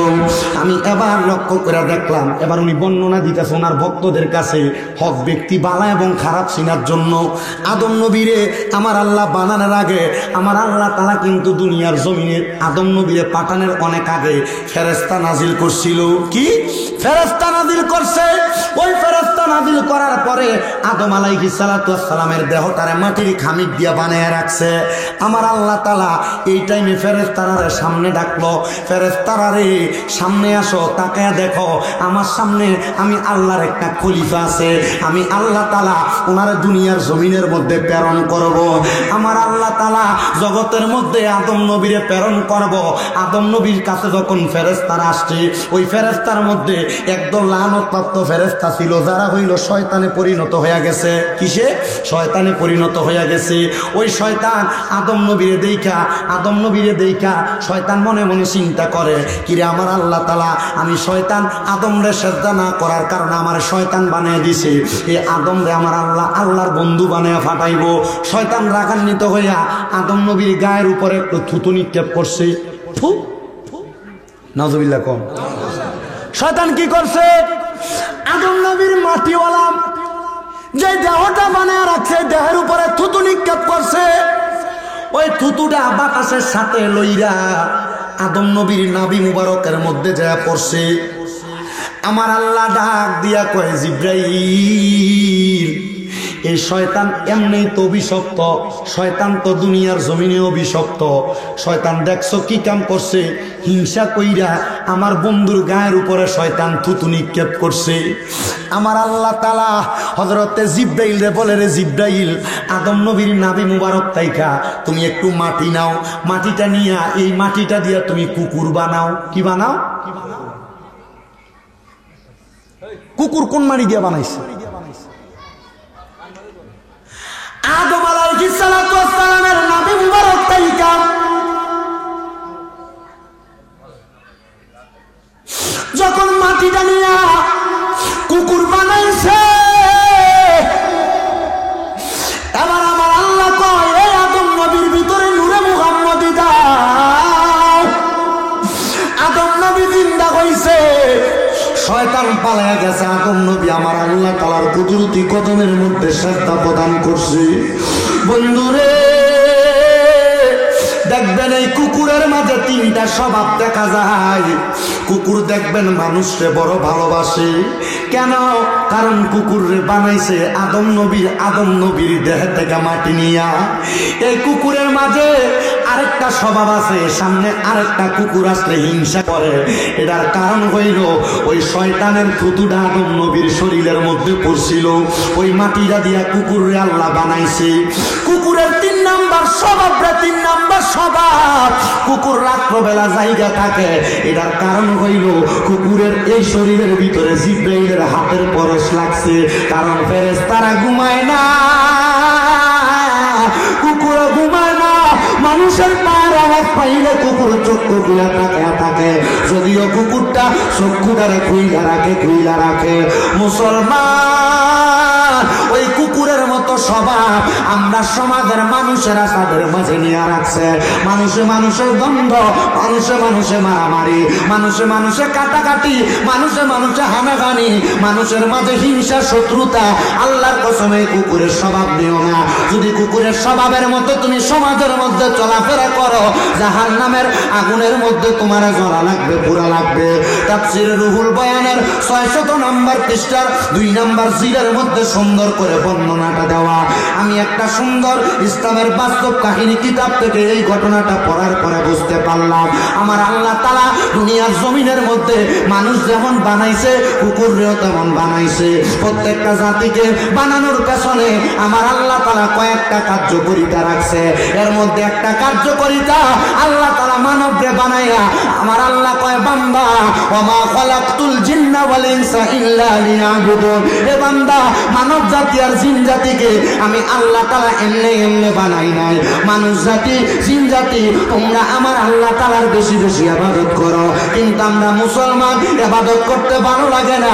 [SPEAKER 1] আমি এবার লক্ষ্য করে দেখলাম, এবার উনি বর্ণনা দিতেছে ওনার ভক্তদের কাছে হক ব্যক্তি বালা এবং খারাপ চিনার জন্য। আদম নবীরে আমার আল্লাহ বানানোর আগে আমার আল্লাহ তাআলা কিন্তু দুনিয়ার জমিনে আদম নবীরে পাঠানোর অনেক আগে ফেরেশতা নাজিল করছিল। কি ফেরেশতা নাজিল করছে? ওই ফেরেশতা নাজিল করার পরে আদম আলাইহিস সালাতু ওয়াস সালামের দেহটারে মাটির খামির দিয়া বানায় রাখছে। আমার আল্লাহ তাআলা এই টাইমে ফেরেশতারা সামনে ডাকলো, ফেরেশতারা রে সামনে আসো, তাকায়া দেখো আমার সামনে আমি আল্লাহর একটা খলিফা আছে, আমি আল্লাহ তাআলা ওনার দুনিয়ার জমিনের মধ্যে প্রেরণ করব। আমার আল্লাহ তাআলা জগতের মধ্যে আদম নবীরে প্রেরণ করব। আদম নবীর কাছে যখন ফেরেশতারা আসছে, ওই ফেরেশতার মধ্যে একদল লানতপ্রাপ্ত ফেরেশতা ছিল, যারা হইল শয়তানে পরিণত হয়ে গেছে। কিসে? শয়তানে পরিণত হয়ে গেছে। ওই শয়তান আদম নবীরে দেখা শয়তান মনে মনে চিন্তা করে, কিরে আমার আল্লাহ তাআলা, আমি শয়তান আদমরে সেজদা না করার কারণে আমার শয়তান বানিয়ে দিছে, এই আদমরে আমার আল্লাহর বন্ধু বানিয়ে ফাটাইবো। শয়তান রাগান্বিত হইয়া আদম নবীর গায়ের উপরে একটু থুতু নিক্ষেপ করছে। নাউজুবিল্লাহ কম। শয়তান কি করছে? আদম নবীর মাটিওয়ালা যে দেহটা বানায় রাখছে দেহের উপরে থুতু নিক্ষেপ করছে। ওই থুতুটা বাতাসের সাথে লইরা আদম নবীর নাভি মুবারকের মধ্যে যায় পড়ছে। আমার আল্লাহ ডাক দিয়া কয়, জিব্রাইল, এই শয়তান এমনি তো অভিশপ্ত, শয়তান তো দুনিয়ার জমিনে অভিশপ্ত। শয়তান দেখছো কি কাম করছে? হিংসা কইরা আমার বন্ধুর গায়ের উপরে শয়তান থুতু নিক্ষেপ করছে। আমার আল্লাহ তাআলা হযরতে জিব্রাইল রে বলে, রে জিব্রাইল, আদম নবীর নাভি মুবারক তাইকা তুমি একটু মাটি নাও, মাটিটা নিয়া এই মাটিটা দিয়া তুমি কুকুর বানাও। কি বানাও? কুকুর কোন মাটি দিয়া বানাইছে? আদম আলাইহিস সালাতু ওয়াস সালামের নাভি মুবারক তাইকা যখন মাটিটা নিয়া কুকুর বানাইছে, এবার আমার আল্লাহ কয়, এই আদম নবীর ভিতরে নূরে মুহাম্মদি দাও। আদম নবী জিন্দা হইছে, শয়তান পালায়া গেছে। আদম নবী আমার আল্লাহ তাআলার কুদরতি কদমের মধ্যে শ্রদ্ধা প্রদান করছে। বন্ধুরে, দেখবেন এই কুকুরের মাঝে তিনটা স্বভাব দেখা যায়। কুকুর দেখবেন মানুষকে বড় ভালোবাসে। কেন? কারণ কুকুরে বানাইছে আদম নবীর দেহ থেকে মাটি নিয়া। এই কুকুরের মাঝে আরেকটা স্বভাব আছে, সামনে আরেকটা কুকুর আসলে হিংসা করে। এটার কারণ হইল ওই শয়তানের থুতুটা আদম নবীর শরীরের মধ্যে পড়ছিল, ওই মাটিটা দিয়া কুকুরে আল্লাহ বানাইছে। কুকুরের 3 নাম্বার স্বভাব, কুকুর রাত্রবেলা জায়গা থাকে। এটার কারণ হইল কুকুরের এই শরীরের ভিতরে জিব্রাইলের হাতের পরশ লাগছে। কারণ ফেরেশতারা ঘুমায় না, কুকুর ঘুমায় না। মানুষের পায়ের আওয়াজ পাইলে কুকুর চক্ষু খুলে থাকে। যদিও কুকুরটা চক্ষুটারে খুইলা রাখে। মুসলমান, ওই কুকুরের মতো স্বভাব আমরা সমাজের মানুষেরা তাদের মাঝে নিয়ে রাখছে। মানুষে দ্বন্দ্ব, মানুষে মারামারি, মানুষে কাটাকাটি, মানুষে হানাহানি, মানুষের মাঝে হিংসা, শত্রুতা। আল্লাহর কসমে কুকুরের স্বভাব নিও না। যদি কুকুরের স্বভাবের মতো তুমি সমাজের মধ্যে চলাফেরা করো, জাহান্নামের আগুনের মধ্যে তোমার জ্বলা লাগবে, পুরা লাগবে। তাফসীর রুহুল বয়ানের 600 নম্বর পৃষ্ঠার 2 নম্বর জিলের মধ্যে সুন্দর করে বর্ণনাটা দেওয়া। আমি একটা সুন্দর ইসলামের বাস্তব কাহিনী কিতাব থেকে এই ঘটনাটা পড়ার পরে বুঝতে পারলাম, আমার আল্লাহ তাআলা দুনিয়ার জমিনের মধ্যে মানুষ যেমন বানাইছে, কুকুররেও তেমন বানাইছে। প্রত্যেকটা জাতিকে বানানোর পেছনে আমার আল্লাহ তাআলা কয়েকটা কার্যকরিতা রাখছে। এর মধ্যে একটা কার্যকরিতা, আল্লাহ তাআলা মানবকে বানাইয়া আমার আল্লাহ কয়, বান্দা, ওমা খালাকতুল জিন্না ওয়াল ইনসা ইল্লা লিয়াবুদুন। এ বান্দা, মানব জাতি আর জিন জাতিকে আমি আল্লাহ তাআলা এমনি বানাই নাই। মানুষ জাতি, জিন জাতি, তোমরা আমার আল্লাহ তাআলার বেশি বেশি ইবাদত করো, কিন্তু আমরা মুসলমান ইবাদত করতে ভালো লাগে না।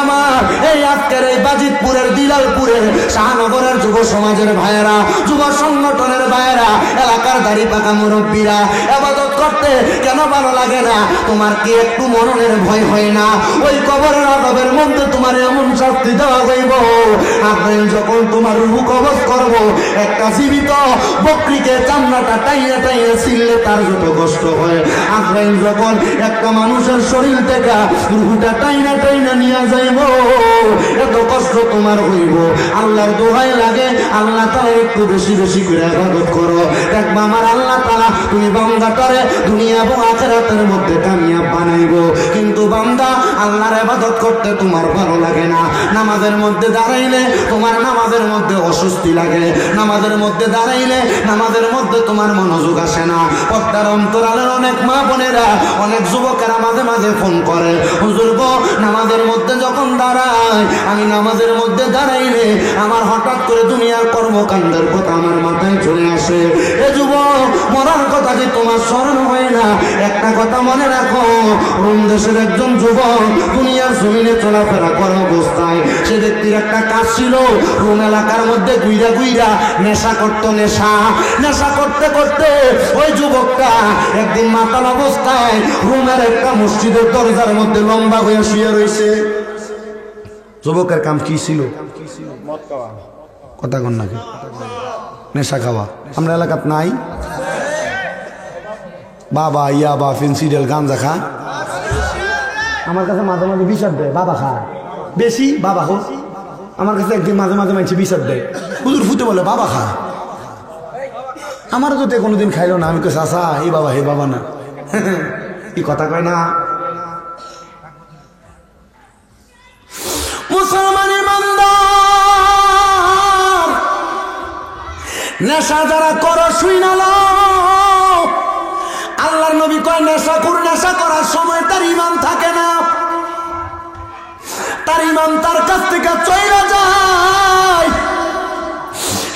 [SPEAKER 1] আমার এই আজকের এই বাজিতপুরের, দিলালপুরের, শাহনগরের যুব সমাজের ভাইয়েরা, যুব সংগঠনের ভাইয়েরা, এলাকার দাড়ি পাকা মুরব্বীরা, ইবাদত করতে কেন ভালো লাগে না? তোমার কি একটু মরণের ভয় হয় না? ওই কবরের আযাবের মধ্যে তোমার এমন শাস্তি দেওয়া যাইব, আপনি যখন তোমার রূহ কবজ করব, একটা জীবিত বকরিকে চামড়াটা টাইনা ছিললে তার যত কষ্ট হয়, আপনি যখন একটা মানুষের শরীর থেকে রূহটা টাইনা নিয়ে যাইব, এত কষ্ট তোমার হইব। আল্লাহর দোহাই লাগে, আল্লাহ তাআলা একটু বেশি বেশি করে ইবাদত করো। দেখবা আমার আল্লাহ তাআলা তুমি বান্দাটারে দুনিয়া এবং আখিরাতের মধ্যে কামিয়াব বানাইব। কিন্তু বান্দা, আল্লাহর ইবাদত করতে তোমার ভালো লাগে না। নামাজের মধ্যে দাঁড়াইলে তোমার নামাজের মধ্যে অস্বস্তি লাগে, নামাজের মধ্যে দাঁড়াইলে নামাজের মধ্যে তোমার মনোযোগ আসে না। পর্দার অন্তরালের অনেক মা বোনেরা, অনেক যুবকেরা মাঝে মাঝে ফোন করে, হুজুর গো, নামাজের মধ্যে যখন দাঁড়াই, আমি নামাজের মধ্যে মধ্যে দাঁড়াইলে আমার হঠাৎ করে দুনিয়ার কর্মকাণ্ডের কথা আমার মাথায় চলে আসে। এ যুবক, মরার কথা যে তোমার স্মরণ হয় না, একটা কথা মনে রাখো, রোম দেশের একজন যুবক দুনিয়ার জমিনে চলাফেরা করা অবস্থায় সে ব্যক্তির একটা কাজ ছিল, রোম এলাকার মধ্যে গুইরা গুইরা নেশা করতো। নেশা করতে করতে ওই যুবকটা একদিন মাতাল অবস্থায় রোমের একটা মসজিদের দরজার মধ্যে লম্বা হয়ে শুয়ে রয়েছে। যুবকের কাম কি ছিল? কথা কন নাকি? নেশা খাওয়া। আমরা এলাকাত নাই? বাবা ইয়াবা ফেন্সিডেল গাঞ্জা খা। আমার কাছে মাঝে মাঝে বিচার দেয়, বাবা খা বেশি, বাবা হোক। আমার কাছে একদিন মাঝে মাঝে মানছি বিচার দেয়, হুজুর ফুটে বলে বাবা খা। আমারও তো কোনোদিন খাইলো না। আমি কে চাচা, হে বাবা হে বাবা না, কি কথা কয় না। মুসলমান ইমানদার, নেশা যারা করো শুই না, আল্লাহর নবী কয় নেশা করার সময় তার ইমান থাকে না, তার ইমান তার কাছ থেকে চলে যায়।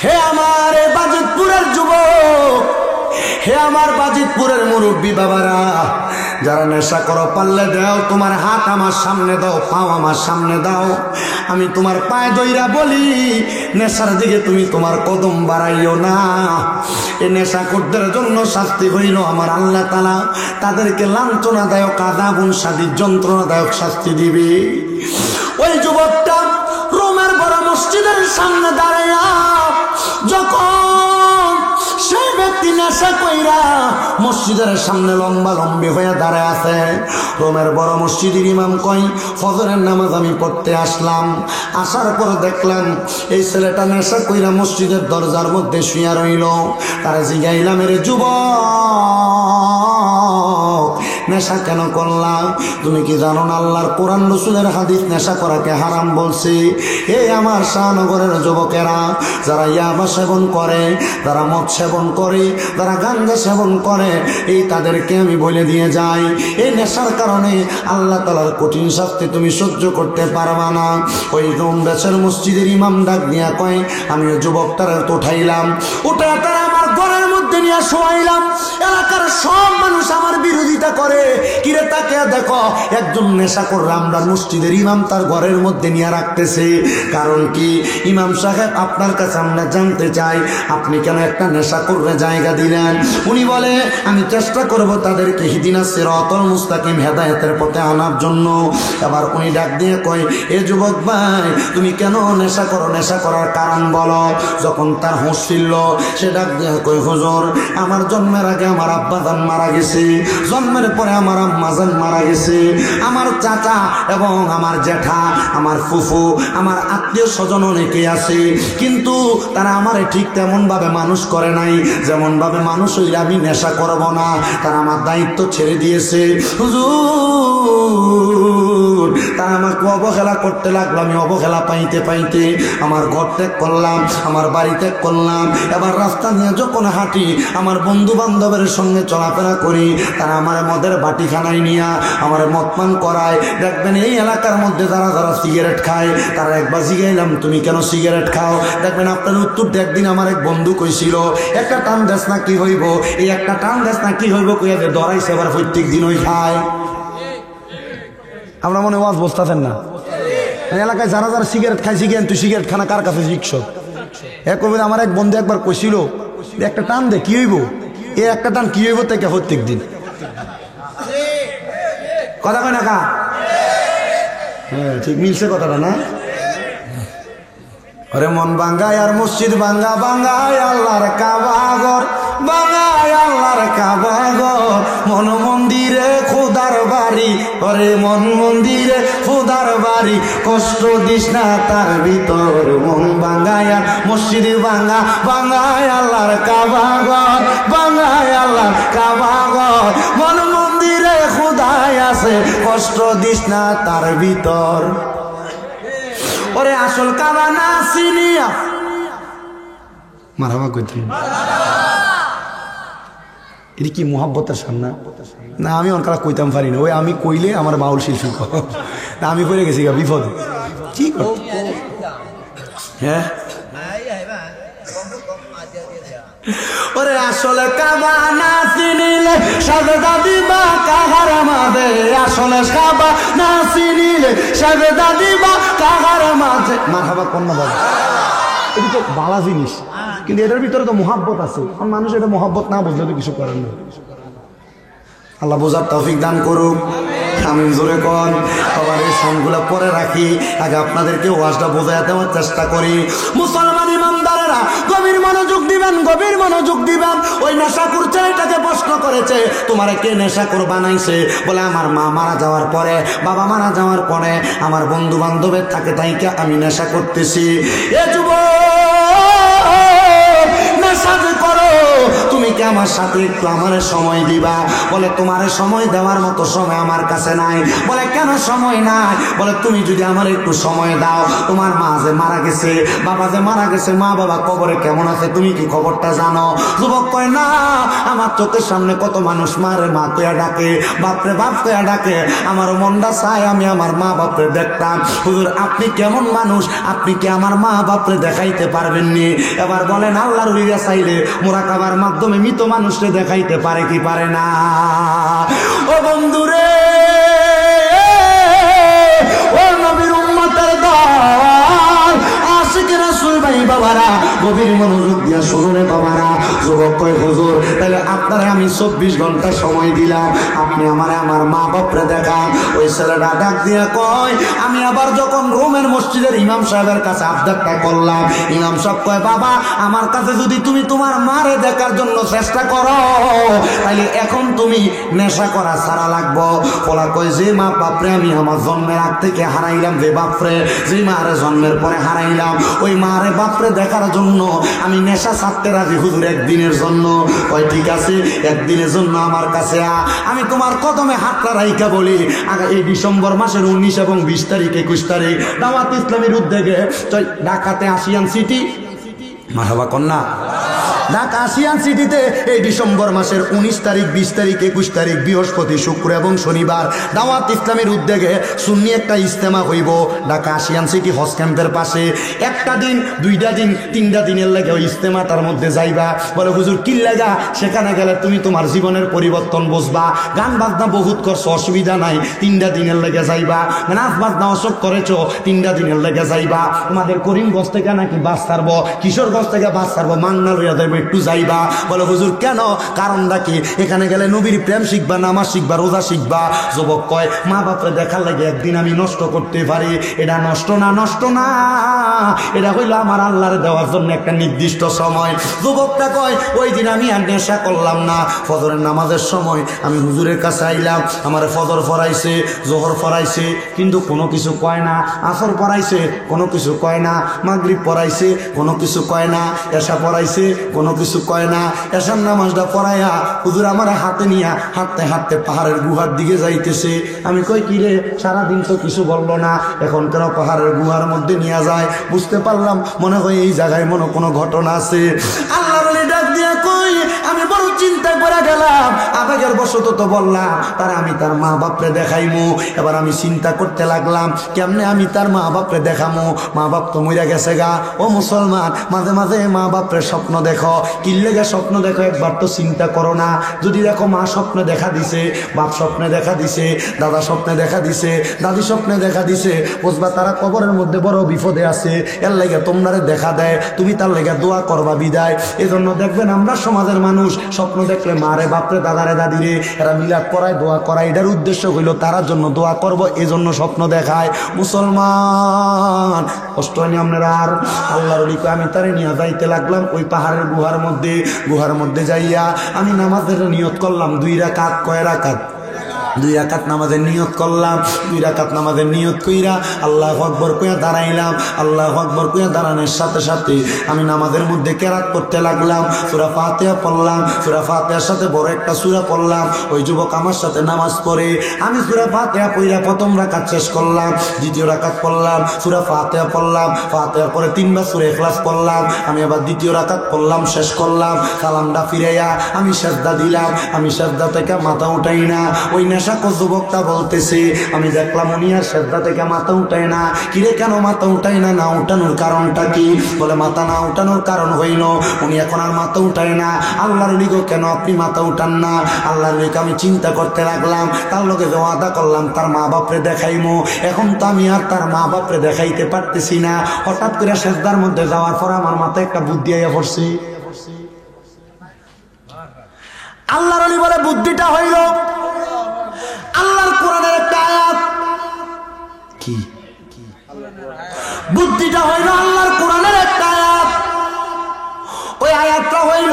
[SPEAKER 1] হে আমার বাজিতপুরের যুবক, হে আমার বাজিতপুরের মুরব্বী বাবারা, যারা নেশা করো পারলে দাও, তোমার হাত আমার সামনে দাও, পাও আমার সামনে দাও, আমি তোমার পায়ে দইরা বলি, নেশার দিকে তুমি তোমার কদম বাড়াইও না। এই নেশাখোরদের জন্য শাস্তি হইল আমার আল্লাহ তাআলা তাদেরকে লাঞ্ছনাদায়ক আযাবুন শাদীদ যন্ত্রণাদায়ক শাস্তি দিবে। ওই যুবকটা রোমের বড় মসজিদের সামনে দাঁড়াইয়া যখন সেই ব্যক্তি নেশা কইরা মসজিদের সামনে লম্বা লম্বি হয়ে দাঁড়ায় আছে, রোমের বড় মসজিদের ইমাম কই ফজরের নামাজ আমি পড়তে আসলাম, আসার পর দেখলাম এই ছেলেটা নেশা কইরা মসজিদের দরজার মধ্যে শুয়ে রইল। তারা জিগাইলাম, এর যুবক নেশা কেন করলাম? তুমি কি জানো না আল্লাহর কোরআন রাসূলের হাদিস নেশা করাকে হারাম বলছে? এই আমার শাহনগরের যুবকেরা যারা ইয়াবা সেবন করে, যারা মদ সেবন করে, যারা গাঞ্জা সেবন করে, এই তাদেরকে আমি বলে দিয়ে যাই, এই নেশার কারণে আল্লাহ তাআলার কঠিন শাস্তি তুমি সহ্য করতে পারবা না। ওই রোম দেশের মসজিদের ইমাম ডাক দিয়া কয়, আমি ওই যুবকটারে উঠাইলাম, উঠে তারা আমার ঘরের মধ্যে নিয়ে শোয়াইলাম। এলাকার সব মানুষ আমার বিরোধিতা করে, কিরে তাকে দেখো একজন নেশা করে আমরা মসজিদের ইমাম তার ঘরের মধ্যে নিয়ে রাখতেছে, কারণ কি? ইমাম সাহেব আপনার কাছে আমরা জানতে চাই আপনি কেন একটা নেশা করে জায়গা দিলেন? উনি বলে, আমি চেষ্টা করব তাদেরকে হিদিনাস সিরাতাল মুস্তাকিম হেদায়েতের পথে আনার জন্য। এবার উনি ডাক দিয়ে কয়, এ যুবক ভাই তুমি কেন নেশা করো? নেশা করার কারণ বলো। যখন তার হুঁশ ফিরল সে ডাক দিয়ে কয়, হুজুর আমার জন্মের আগে আমার আব্বা জান মারা গেছে, জন্মের পরে আমার আম্মা জান মারা গেছে, আমার চাচা এবং আমার জেঠা, আমার ফুফু, আমার আত্মীয় স্বজন অনেকেই আছে, কিন্তু তারা আমারে ঠিক তেমন ভাবে মানুষ করে নাই যেমন ভাবে মানুষ হইলে আমি নেশা করব না। তারা আমার দায়িত্ব ছেড়ে দিয়েছে হুজুর, তারা আমাকে অবহেলা করতে লাগলো। আমি অবহেলা পাইতে পাইতে আমার ঘর ত্যাগ করলাম, আমার বাড়ি ত্যাগ করলাম। এবার রাস্তা নিয়ে যখন হাঁটি, আমার বন্ধু বান্ধবের সঙ্গে চলাফেরা করি, তারা আমার মদের বাটিখানায় নিয়ে আমার মদ পান করায়। দেখবেন এই এলাকার মধ্যে যারা যারা সিগারেট খায়, তারা একবার জিগাইলাম তুমি কেন সিগারেট খাও? দেখবেন আপনার উত্তর একদিন আমার এক বন্ধু কইছিল, একটা টান দেশ না কি হইব, এই একটা টান দেশ না কি হইব কইয়া যে ধরাইছে, এবার প্রত্যেক দিন ওই খায়। আমরা মনে ওয়াজ বসতেছেন না, এলাকায় যারা যারা সিগারেট খাই, সিগারেট তুই সিগারেট খানা কার কাছে শিখছ? আমার এক বন্ধু একবার কইছিল, একটা টান দে কি হইব, এই একটা টান কি হইব তাকে প্রত্যেক দিন। কথা কয় না কা? হ্যাঁ ঠিক মিলছে কথাটা না? আরে মন বাঙ্গায় আর মসজিদ বাঙ্গা, বাঙ্গায় আল্লাহর কাবা ঘর, বাঙ্গায় আল্লাহর কাবা ঘর, মন মন্দিরে খোদার বাড়ি, ওরে মন মন্দিরে খোদার বাড়ি, কষ্ট দিস না তার ভিতর, মন বাঙ্গায় আর মসজিদ বাঙ্গা, বাঙ্গায় আল্লাহর কাবা ঘর, বাঙ্গায় আল্লাহর কাবা ঘর, মন মন্দিরে খোদাই আছে, কষ্ট দিস না তার ভিতর। ওরে আসল কাবা না চিনিয়া মারহাবা কইতেন, এটা কি মোহাব্বতের সামনে না? আমি অনকালা কইতাম পারি না, ওই আমি কইলে আমার বাউল শিল্পী না, আমি পড়ে গেছি বিপদে। কি হ্যাঁ ওরে আসলে কাবা না চিনিলে সাজদা দিবা কাহার মাঝে, আসলে কাবা না চিনিলে সাজদা দিবা কাহার মাঝে। মারহাবা কন্যা বাবা, এটা তো ভালো জিনিস, কিন্তু এটার ভিতরে তো মোহাব্বত আছে। মানুষ এটা মোহাব্বত না বুঝলে তো কিছু করেন না। আল্লাহ বোঝার তৌফিক দান করুক, আমি জোরে কন। আবার এই সনগুলো পরে রাখি, আগে আপনাদেরকে ওয়াজটা বোঝাতে দেওয়ার চেষ্টা করি। মুসলমান ইমানদারেরা গভীর মনোযোগ দিবেন, গভীর মনোযোগ দিবেন। ওই নেশাখোর ছেলেটাকে প্রশ্ন করেছে, তোমারে কে নেশাখোর বানাইছে? বলে আমার মা মারা যাওয়ার পরে, বাবা মারা যাওয়ার পরে আমার বন্ধু বান্ধবের থাকে তাইকে আমি নেশা করতেছি। এ যুবক, নেশা যে করো, তুমি কি আমার সাথে একটু আমার সময় দিবা? বলে তোমার সময় দেওয়ার মতো সময় আমার কাছে নাই। বলে কেন সময় নাই? বলে তুমি যদি আমার একটু সময় দাও, তোমার মা যে মারা গেছে, বাবা যে মারা গেছে, মা বাবা কবরে কেমন আছে তুমি কি খবরটা জানো? যুবক কয় না, আমার চোখের সামনে কত মানুষ মারে মা কয়া ডাকে, বাপরে বাপ কয়া ডাকে, আমার মনটা চায় আমি আমার মা বাপরে দেখতাম। হুজুর আপনি কেমন মানুষ, আপনি কি আমার মা বাপরে দেখাইতে পারবেননি? এবার বলেন আল্লাহর ওলিরা চাইলে মুরাকাবার মাধ্যমে মৃত মানুষকে দেখাইতে পারে কি পারে না? ও বন্ধুরে, ও নবীর উম্মতের দল, আশিক রাসূল ভাই বাবারা, গভীর মনোযোগ দিয়া শুনুন বাবারা। যুবক কয় হুজুর তাহলে আপনারে আমি 24 ঘন্টা সময় দিলাম, আপনি আমারে আমার মা বাপরে দেখান। ওই ছেলেটা ডাক দিয়া কয়, আমি আবার যখন রোমের মসজিদের ইমাম সাহেবের কাছে আবদারটা করলাম, ইমাম সাহেব কয় বাবা আমার কাছে যদি তুমি তোমার মারে দেখার জন্য চেষ্টা করো, তাহলে এখন তুমি নেশা করা ছাড়া লাগবো। ওলা কয় যে মা বাপরে আমি আমার জন্মের আগ থেকে হারাইলাম, যে বাপরে যে মারে জন্মের পরে হারাইলাম, ওই মারে বাপরে দেখার জন্য আমি নেশা ছাড়তে রাজি হুজুর একদিনের জন্য। কয় ঠিক আছে, একদিনের জন্য আমার কাছে আমি তোমার কদমে হাতটা রাইখা বলি, আগে এই ডিসেম্বর মাসের 19 এবং 20 তারিখ 21 তারিখ দাওয়াত ইসলামীর উদ্যোগে ঢাকাতে আসিয়ান সিটি, মারহাবা কন্যা, ঢাকা আসিয়ান সিটিতে এই ডিসেম্বর মাসের 19 তারিখ 20 তারিখ 21 তারিখ বৃহস্পতি শুক্র এবং শনিবার দাওয়াত ইসলামের উদ্যোগে সুন্নি একটা ইজতেমা হইব ঢাকা আসিয়ান সিটি হজ ক্যাম্পের পাশে। একটা দিন, 2টা দিন, 3টা দিনের লাগে ওই ইজতেমাটার মধ্যে যাইবা। বলে হুজুর কি লাগা? সেখানে গেলে তুমি তোমার জীবনের পরিবর্তন বুঝবা। গান বাজনা বহুত করছো, অসুবিধা নাই, 3টা দিনের লেগে যাইবা। নাচ বাজনা অসব করেছো, 3টা দিনের লেগে যাইবা। তোমাদের করিমগঞ্জ থেকে নাকি বাস ছাড়বো, কিশোরগঞ্জ থেকে বাস ছাড়বো, মান্না লইয়া যাইবে, একটু যাইবা। বলে হুজুর কেন? কারণটা কি? এখানে গেলে নবীর প্রেম শিখবা, নামাজ শিখবা, রোজা শিখবা। যুবক কয় মা বাপরে দেখার লাগে একদিন আমি নষ্ট করতে পারি, এটা নষ্ট না, নষ্ট না, এটা হইলো আমার আল্লাহর দেওয়ার জন্য একটা নির্দিষ্ট সময়। যুবকটা কয় ওই দিন আমি আর নেশা করলাম না, ফজরের নামাজের সময় আমি হুজুরের কাছে আইলাম, আমার ফজর পড়াইছে, জোহর পড়াইছে, কিন্তু কোনো কিছু কয় না, আসর পড়াইছে, কোনো কিছু কয় না, মাগরিব পড়াইছে, কোনো কিছু কয় না, এশা পড়াইছে, কোনো কিছু কয় না। এশার নামাজটা পড়াইয়া হুজুর আমার হাতে নিয়া হাঁটতে হাঁটতে পাহাড়ের গুহার দিকে যাইতেছে। আমি কই কি রে, সারাদিন তো কিছু বললো না, এখন কেন পাহাড়ের গুহার মধ্যে নিয়ে যায়? বুঝতে পারলাম মনে হয় এই জায়গায় মনে কোনো ঘটনা আছে। আল্লাহর ওলি ডাক দিয়া কই, আমি বড় চিন্তা করে গেলাম, আবেগের বশত তো বললাম তার আমি তার মা বাপরে দেখাইমু। এবার আমি চিন্তা করতে লাগলাম কেমনে আমি তার মা বাপরে দেখামু, মা বাপ তো মইরা গেছে গা। ও মুসলমান, মাঝে মাঝে মা বাপরে স্বপ্ন দেখো, কিল্লেগে স্বপ্ন দেখো, একবার তো চিন্তা করো না। যদি দেখো মা স্বপ্নে দেখা দিছে, বাপ স্বপ্নে দেখা দিছে, দাদা স্বপ্নে দেখা দিছে, দাদি স্বপ্নে দেখা দিছে, বুঝবা তারা কবরের মধ্যে বড় বিপদে আছে, এর লেগে তোমরা দেখা দেয়, তুমি তার লেগে দোয়া করবা বিদায়। এজন্য দেখবেন আমরা সমাজের মানুষ স্বপ্ন দেখলে মারে বাপরে দাদারে দাদিরে এরা মিলাদ করায়, দোয়া করায়, এটার উদ্দেশ্য হইল তারার জন্য দোয়া করব, এজন্য স্বপ্ন দেখায়। মুসলমান কষ্ট হয়নি আপনারা? আর আল্লাহর ওলি আমি তারে নিয়ে যাইতে লাগলাম ওই পাহাড়ের গুহার মধ্যে। গুহার মধ্যে যাইয়া আমি নামাজের নিয়ত করলাম 2 রাকাত। কয় রাকাত? 2 রাকাত নামাজের নিয়ত করলাম। 2 রাকাত নামাজের নিয়ত কইরা আল্লাহু আকবার কইয়া দাঁড়াইলাম। আল্লাহু আকবার কইয়া দাঁড়ানোর সাথে সাথে আমি নামাজের মধ্যে কেরাত করতে লাগলাম। সূরা ফাতিহা পড়লাম, সূরা ফাতিহার সাথে বড় একটা সূরা পড়লাম। ওই যুবক আমার সাথে নামাজ পড়ে, আমি সূরা ফাতিহা পড়া প্রথম রাকাত শেষ করলাম, দ্বিতীয় রাকাত পড়লাম, সূরা ফাতিহা পড়লাম, ফাতিহার পরে 3 বার সূরা ইখলাস পড়লাম। আমি আবার দ্বিতীয় রাকাত পড়লাম, শেষ করলাম, সালামটা ফিরাইয়া আমি সিজদা দিলাম। আমি সিজদা থেকে মাথা উঠাই না, ওই নেশাকো যুবকটা বলতেছে, আমি দেখলাম উনি আর সেজদা থেকে মাথা উঠায় না। কিরে কেন মাথা উঠায় না? না উঠানোর কারণটা কি? বলে মাথা না উঠানোর কারণ হইল উনি এখন আর মাথা উঠায় না। আল্লাহর ওলি গো, কেন আপনি মাথা উঠান না? আল্লাহর ওলিকে আমি চিন্তা করতে লাগলাম, তার লগে যে ওয়াদা করলাম তার মা বাপরে দেখাইমো, এখন তো আমি আর তার মা বাপরে দেখাইতে পারতেছি না। হঠাৎ করে সেজদার মধ্যে যাওয়ার পর আমার মাথায় একটা বুদ্ধি আইয়া পড়ছে। আল্লাহর ওলি বলে বুদ্ধিটা হইল আল্লাহর কোরআনের একটা আয়াত। কি বুদ্ধিটা হইল? আল্লাহর কোরআনের একটা আয়াত। ওই আয়াতটা হইল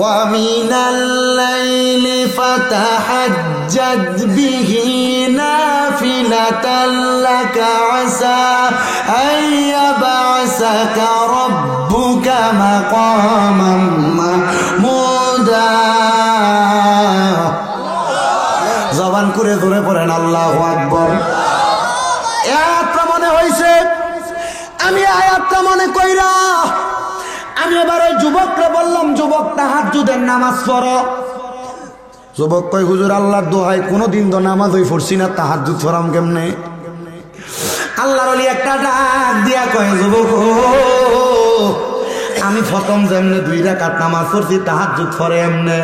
[SPEAKER 1] وَمِنَ اللَّيْلِ فَتَهَجَّدْ بِهِ نَافِلَةً لَكَ عَسَىٰ أَن يَبْعَثَكَ رَبُّكَ مَقَامًا مَحْمُودًا। জবান করে ধরে পড়েন আল্লাহু আকবার। আয়াতটা মনে হইছে, আমি আয়াতটা মনে কইরা আমি এবার ওই যুবকরা বললাম, যুবক তাহাজ্জুদের নামাজ পড়ো। যুবক কই, হুজুর আল্লাহর দোহাই কোনোদিন তো নামাজ হই পড়ছি না, তাহাজ্জুদ পড়াম কেমনে? আল্লাহর ওলি একটা ডাক দিয়া কয়, যুবক আমি প্রথম যেমনে 2 রাকাত নামাজ পড়ছি তাহাজ্জুদ পড়ে এমনে।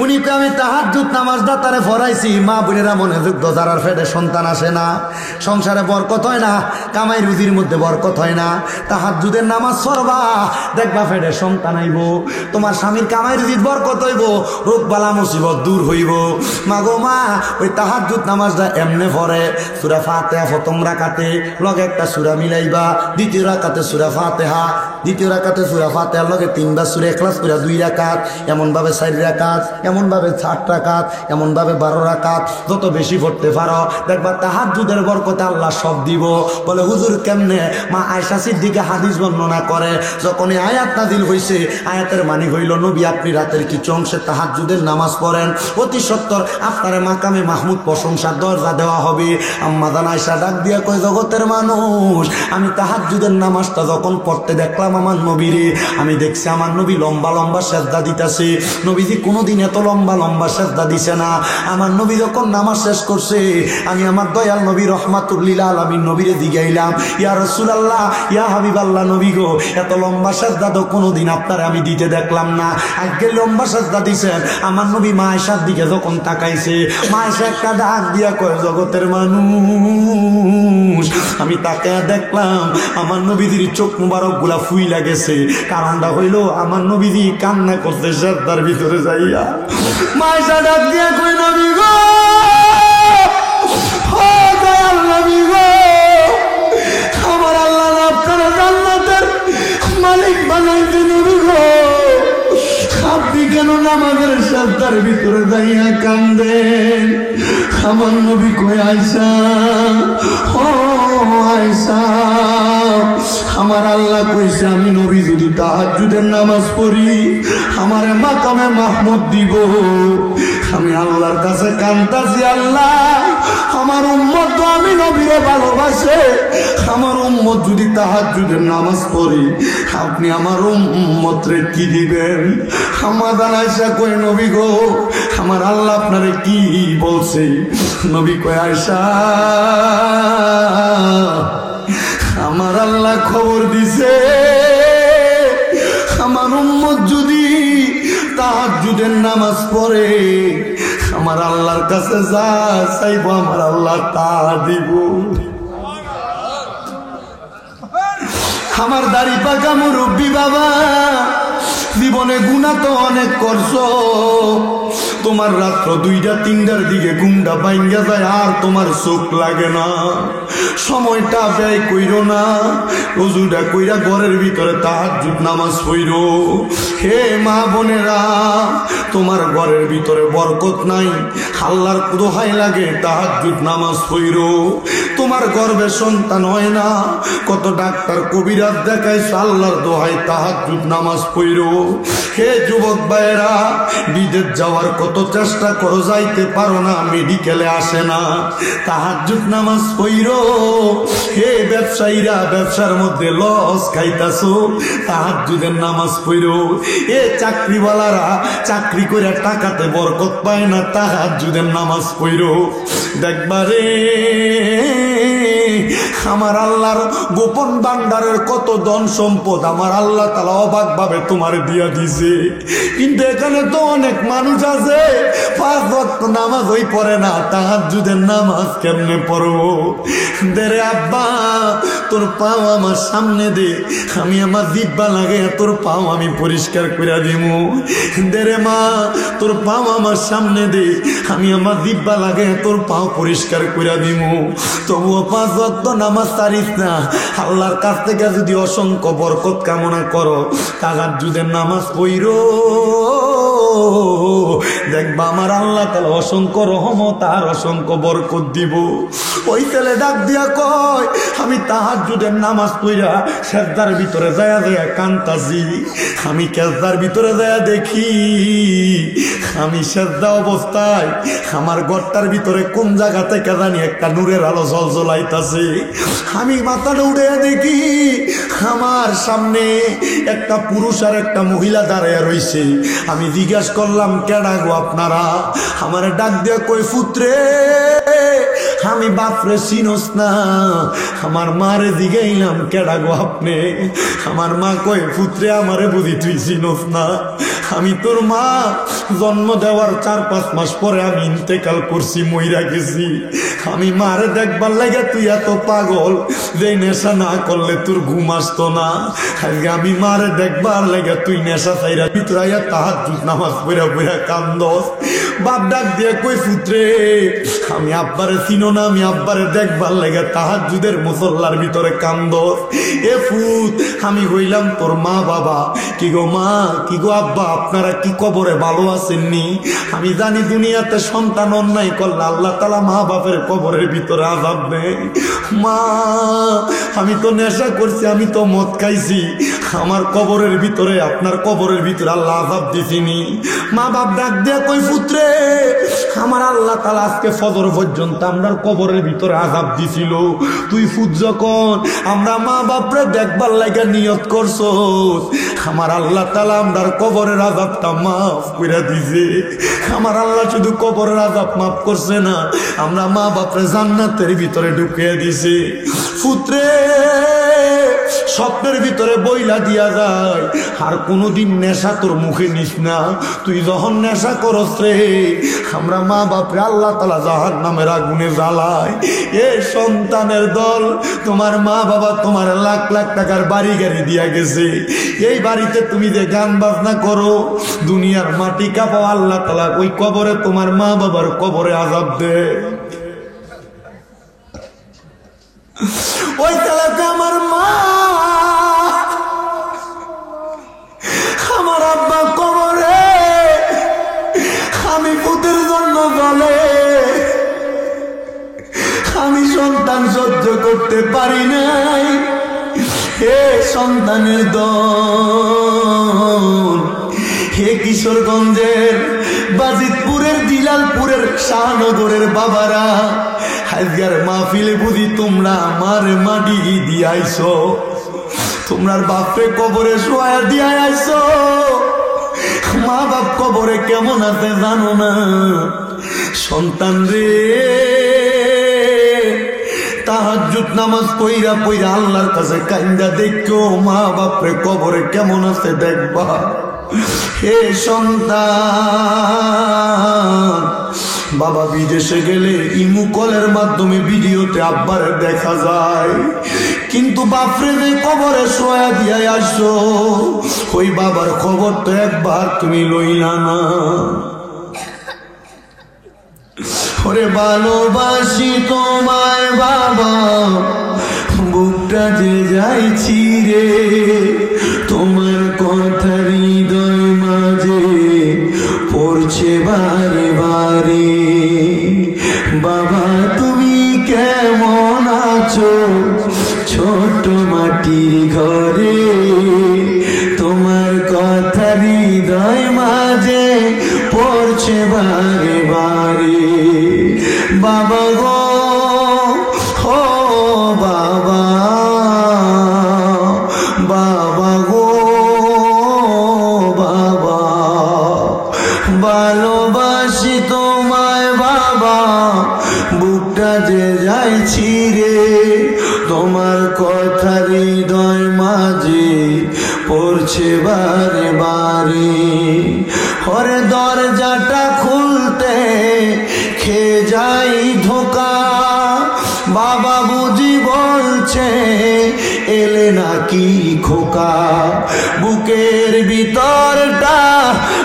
[SPEAKER 1] উনি তো আমি তাহাজ্জুদ নামাজটা তারে পড়াইছি। মা বোনেরা মনে যোগ্য, যারার ফেটে সন্তান আসে না, সংসারে বরকত হয় না, কামাই রুজির মধ্যে বরকত হয় না, তাহাজ্জুদের নামাজ পড়বা, দেখবা ফেটে সন্তান আইব, তোমার স্বামীর কামাই রুজির বরকত হইব, রোগ বালা মুসিবত দূর হইব। মা গো মা, ওই তাহাজ্জুদ নামাজটা এমনে পড়ে, সূরা ফাতিহা প্রথম রাকাতে লগে একটা সূরা মিলাইবা, দ্বিতীয় রাকাতে সূরা ফাতিহা, দ্বিতীয় রাকাতে সূরা ফাতিহার লগে 3বার সূরা ইখলাস করে 2 রাকাত, এমন ভাবে 4 রাকাত, এমন ভাবে 8 রাকাত, এমন ভাবে 12 রাকাত, যত বেশি পড়তে পারো দেখবা তাহাজ্জুদের বরকতে আল্লাহ সব দিব। বলে হুজুর কেমনে? মা আয়েশা সিদ্দিকা হাদিস বর্ণনা করে, যখন এই আয়াত নাযিল হইছে, আয়াতের মানে হইল নবী আপনি রাতের কিছু অংশে তাহাজ্জুদের নামাজ পড়েন, অতি সত্বর আপনার মাকামে মাহমুদ প্রশংসার দরজা দেওয়া হবে। আম্মা জান আয়েশা ডাক দিয়া কয়, জগতের মানুষ, আমি তাহাজ্জুদের নামাজটা যখন পড়তে দেখলাম আমার নবীরে, আমি দেখছি আমার নবী লম্বা লম্বা সেজদা দিতেছে। নবীজি কোনোদিন এত লম্বা লম্বা সেজদা দিছে না। আমার নবী যখন নামাজ শেষ করছে, আমি আমার দয়াল নবী রহমাতুল লিল আলামিন নবীরে জিগাইলাম, ইয়া রাসূলুল্লাহ, ইয়া হাবিবাল্লাহ, নবী গো, এত লম্বা সেজদা তো কোনোদিন আপনারে আমি দিতে দেখলাম না, আজকে লম্বা সেজদা দিছেন। আমার নবী মা আয়েশার দিকে যখন তাকাইছে, মা আয়েশা একটা ডাক দিয়া কয়, জগতের মানুষ, আমি তাকায়া দেখলাম আমার নবীজির চোখ মুবারক গুলা ফুইলা গেছে। কারণটা হইল আমার নবীজি কান্না করতে সেজদার ভিতরে যাইয়া। মা আয়েশা ডাক দিয়া কই, নবী গো, ও দয়াল নবী গো, আমার আল্লাহ আপনারা জান্নাতের মালিক বানাইতে, নবী গো, আপনি কেন নামাজের সেজদার ভিতরে যাইয়া কান্দেন? আমার নবী কই, আয়েশা, ও আয়েশা, আমার আল্লাহ কইছে আমি নবী যদি তাহাজ্জুদের নামাজ পড়ি আমারে মাকামে মাহমুদ দিব। আমি আল্লাহর কাছে কান্দাছি, আল্লাহ আমার উম্মত তো আমি নবীরে ভালোবাসে, আমার উম্মত যদি তাহাজ্জুদের নামাজ পড়ি আপনি আমার উম্মতরে কি দিবেন? আমার আয়েশা কই, নবী গো, আমার আল্লাহ আপনারে কি বলছে? নবী কই, আয়েশা, আমার আল্লাহ খবর দিছে আমার উম্মত যদি তাহাজ্জুদের নামাজ পড়ে আমার আল্লাহর কাছে যা চাইবো আমার আল্লাহ তা দিব। আমার দাড়ি পাকা মুরব্বী বাবা, জীবনে গুনাহ তো অনেক করছো, তোমার রাত্র 2টা-3টার দিকে ঘুমটা ভাঙ্গা যায় আর তোমার চোখ লাগে না, সময়টা ব্যয় কইরো না, রোজুটা কইরা ঘরের ভিতরে তাহাজ্জুদ নামাজ পড়ো। হে মা বোনেরা, তোমার ঘরের ভিতরে বরকত নাই, আল্লাহর দোহাই লাগে তাহাজ্জুদ নামাজ পড়ো। তোমার গর্ভে সন্তান হয় না, কত ডাক্তার কবিরাজ দেখাইছো, আল্লাহর দোহাই তাহাজ্জুদ নামাজ পড়ো। হে যুবক ভাইয়েরা, বিদেশ যাওয়ার কত চেষ্টা করো, যাইতে পারো না, মেডিকেলে আসে না, তাহাজ্জুদ নামাজ পড়ো। হে ব্যবসায়ীরা, ব্যবসার মধ্যে লস খাইতাছো, তাহাজ্জুদের নামাজ পড়ো। এ চাকরিওয়ালারা, চাকরি করে টাকাতে বরকত পায় না, তাহাজ্জুদের নামাজ পড়ো। দেখবারে আমার আল্লাহর গোপন ভান্ডারের কত ধন সম্পদ আমার আল্লাহ তাআলা অবাক ভাবে তোমার দিয়া দিছে, কিন্তু এখানে তো অনেক মানুষ আছে 5 ওয়াক্ত নামাজ ওই পড়ে না, তাহাজ্জুদের নামাজ কেমনে পড়বো? দেরে আব্বা, তোর পাও আমার সামনে দে, আমি আমার জিহ্বা লাগে তোর পাও আমি পরিষ্কার করে দিমু। দেরে মা, তোর পাও আমার সামনে দে, আমি আমার জিহ্বা লাগে তোর পাও পরিষ্কার করে দিমু। তবুও 5 ওয়াক্ত নামাজ তারিস না। আল্লাহর কাছ থেকে যদি অসংখ্য বরকত কামনা করো, তাহাজ্জুদের নামাজ পড়ো, দেখবা আমার আল্লাহ তাআলা অসংখ্য রহমত আর অসংখ্য বরকত দিব। ওই ছেলে ডাক দিয়া কয়, আমি তাহাজ্জুদের নামাজ পড়া সেজদার ভিতরে যায়া যায়া কান্তাছি। আমি সেজদার ভিতরে যায়া দেখি, আমি সেজদা অবস্থায় আমার ঘরটার ভিতরে কোন জায়গা থেকে জানি একটা নূরের আলো ঝলঝলাইতাছে। আমি মাথাটা উঠে দেখি, আমার সামনে একটা পুরুষ আর একটা মহিলা দাঁড়াইয়া রইছে। আমি জিজ্ঞাসা করলাম, কেডা গো আপনারা? আমার ডাক দিয়া কই, পুত্রে আমি বাপরে চিনোস না? আমার মারে জিগাইলাম, কেডা গো আপনি? আমার মা কয়, পুত্রে আমারে বুঝি তুই চিনোস না? আমি তোর মা, জন্ম দেওয়ার 4-5 মাস পরে আমি ইন্তেকাল করছি, মইরা গেছি। আমি মারে দেখবার লাগে তুই এত পাগল যে নেশা না করলে তোর ঘুম আসতো না। আজকে আমি মারে দেখবার লাগে তুই নেশা চাইরা ভিতরাইয়া তাহাজ্জুদ নামাজ পড়া পড়া কান্দস। বাপ ডাক দিয়ে কই, পুত্রে আমি আব্বারে চিনো না? আমি আব্বারে দেখবার লাগে তাহাজ্জুদের মুসল্লার ভিতরে কান্দস। এ ফুত, আমি হইলাম তোর মা বাবা। কি গো মা, কি গো আব্বা, আপনারা কি কবরে ভালো আছেননি? আমি জানি দুনিয়াতে সন্তান অন্যায় করলে আল্লাহ তাআলা মা বাপের কবরের ভিতরে আযাব দেয়। মা, আমি তো নেশা করছি, আমি তো মদ খাইছি, আমার কবরের ভিতরে, আপনার কবরের ভিতরে আল্লাহ আযাব দিছিনি। মা বাপ ডাক দিয়া কই, পুত্রে আমার আল্লাহ তাআলা আজকে ফজর পর্যন্ত আমরার কবরের ভিতরে আযাব দিছিল। তুই ফুট যখন আমরা মা বাপরে দেখবার লাগা নিয়ত করছো, আমার আল্লাহ তাআলা আমরার কবরের আযাবটা মাফ করে দিছে। আমার আল্লাহ শুধু কবরের আযাব মাফ করছে না, আমরা মা বাপরে জান্নাতের ভিতরে ঢুকিয়ে দিছে। পুত্রে স্বপ্নের ভিতরে বইলা দিয়া যায়, আর কোনোদিন নেশা তোর মুখে নিস না। তুই যখন নেশা করস রে, আমরা মা বাপরে আল্লাহ তাআলা জাহান্নামের আগুনে জ্বালায়। এ সন্তানের দল, তোমার মা বাবা তোমার লাখ লাখ টাকার বাড়ি গাড়ি দিয়া গেছে, এই বাড়িতে তুমি যে গান বাজনা করো, দুনিয়ার মাটি কাঁপাও, আল্লাহ তাআলা ওই কবরে তোমার মা বাবার কবরে আযাব দেয়। ওই তালাতে আমার মা, আমার আব্বা কবরে, আমি পুতের জন্য বলে আমি সন্তান সহ্য করতে পারি নাই। হে সন্তানের দল, হে কিশোরগঞ্জের, বাজিতপুরের, দিলালপুরের, শাহনগরের বাবারা, আজকের মাহফিলে বুঝি তোমরা আমার মাটি দিয়ে আইছো, তোমরার বাপরে কবরে শোয়া দিয়ে আইছো। মা বাপ কবরে কেমন আছে জানো না? সন্তান রে, তাহাজ্জুদ নামাজ পইরা পইরা আল্লাহর কাছে কাইন্দা দেখো, মা বাপরে কবরে কেমন আছে দেখবা। হে সন্তান, বাবা বিদেশে গেলে ইমু কলের মাধ্যমে ভিডিওতে আব্বারে দেখা যায়, কিন্তু বাপরে যে কবরে শোয়া দিয়া আসো, ওই বাবার খবর তো একবার তুমি লইলা না। ওরে ভালোবাসি তোমায় বাবা, বুকটা যে যাইছি রে, তোমার কথা হৃদয় মাঝে পড়ছে বারে বারে। বাবা তুমি কেমন ছোট মাটির ঘরে তোমার কথা হৃদয় মাঝে পড়ছে বারে বারে। বাবা গো ও বাবা, বাবা গো বাবা, ভালোবাসি তোমায় বাবা, বুকটা যে যায় ছিঁড়ে, তোমার কথা হৃদয় মাঝে পড়ছে বারে বারে। হরে দরজাটা খুলতে খেয়ে যাই ধোকা, বাবা বুঝি বলছে এলে নাকি খোকা। বুকের ভিতরটা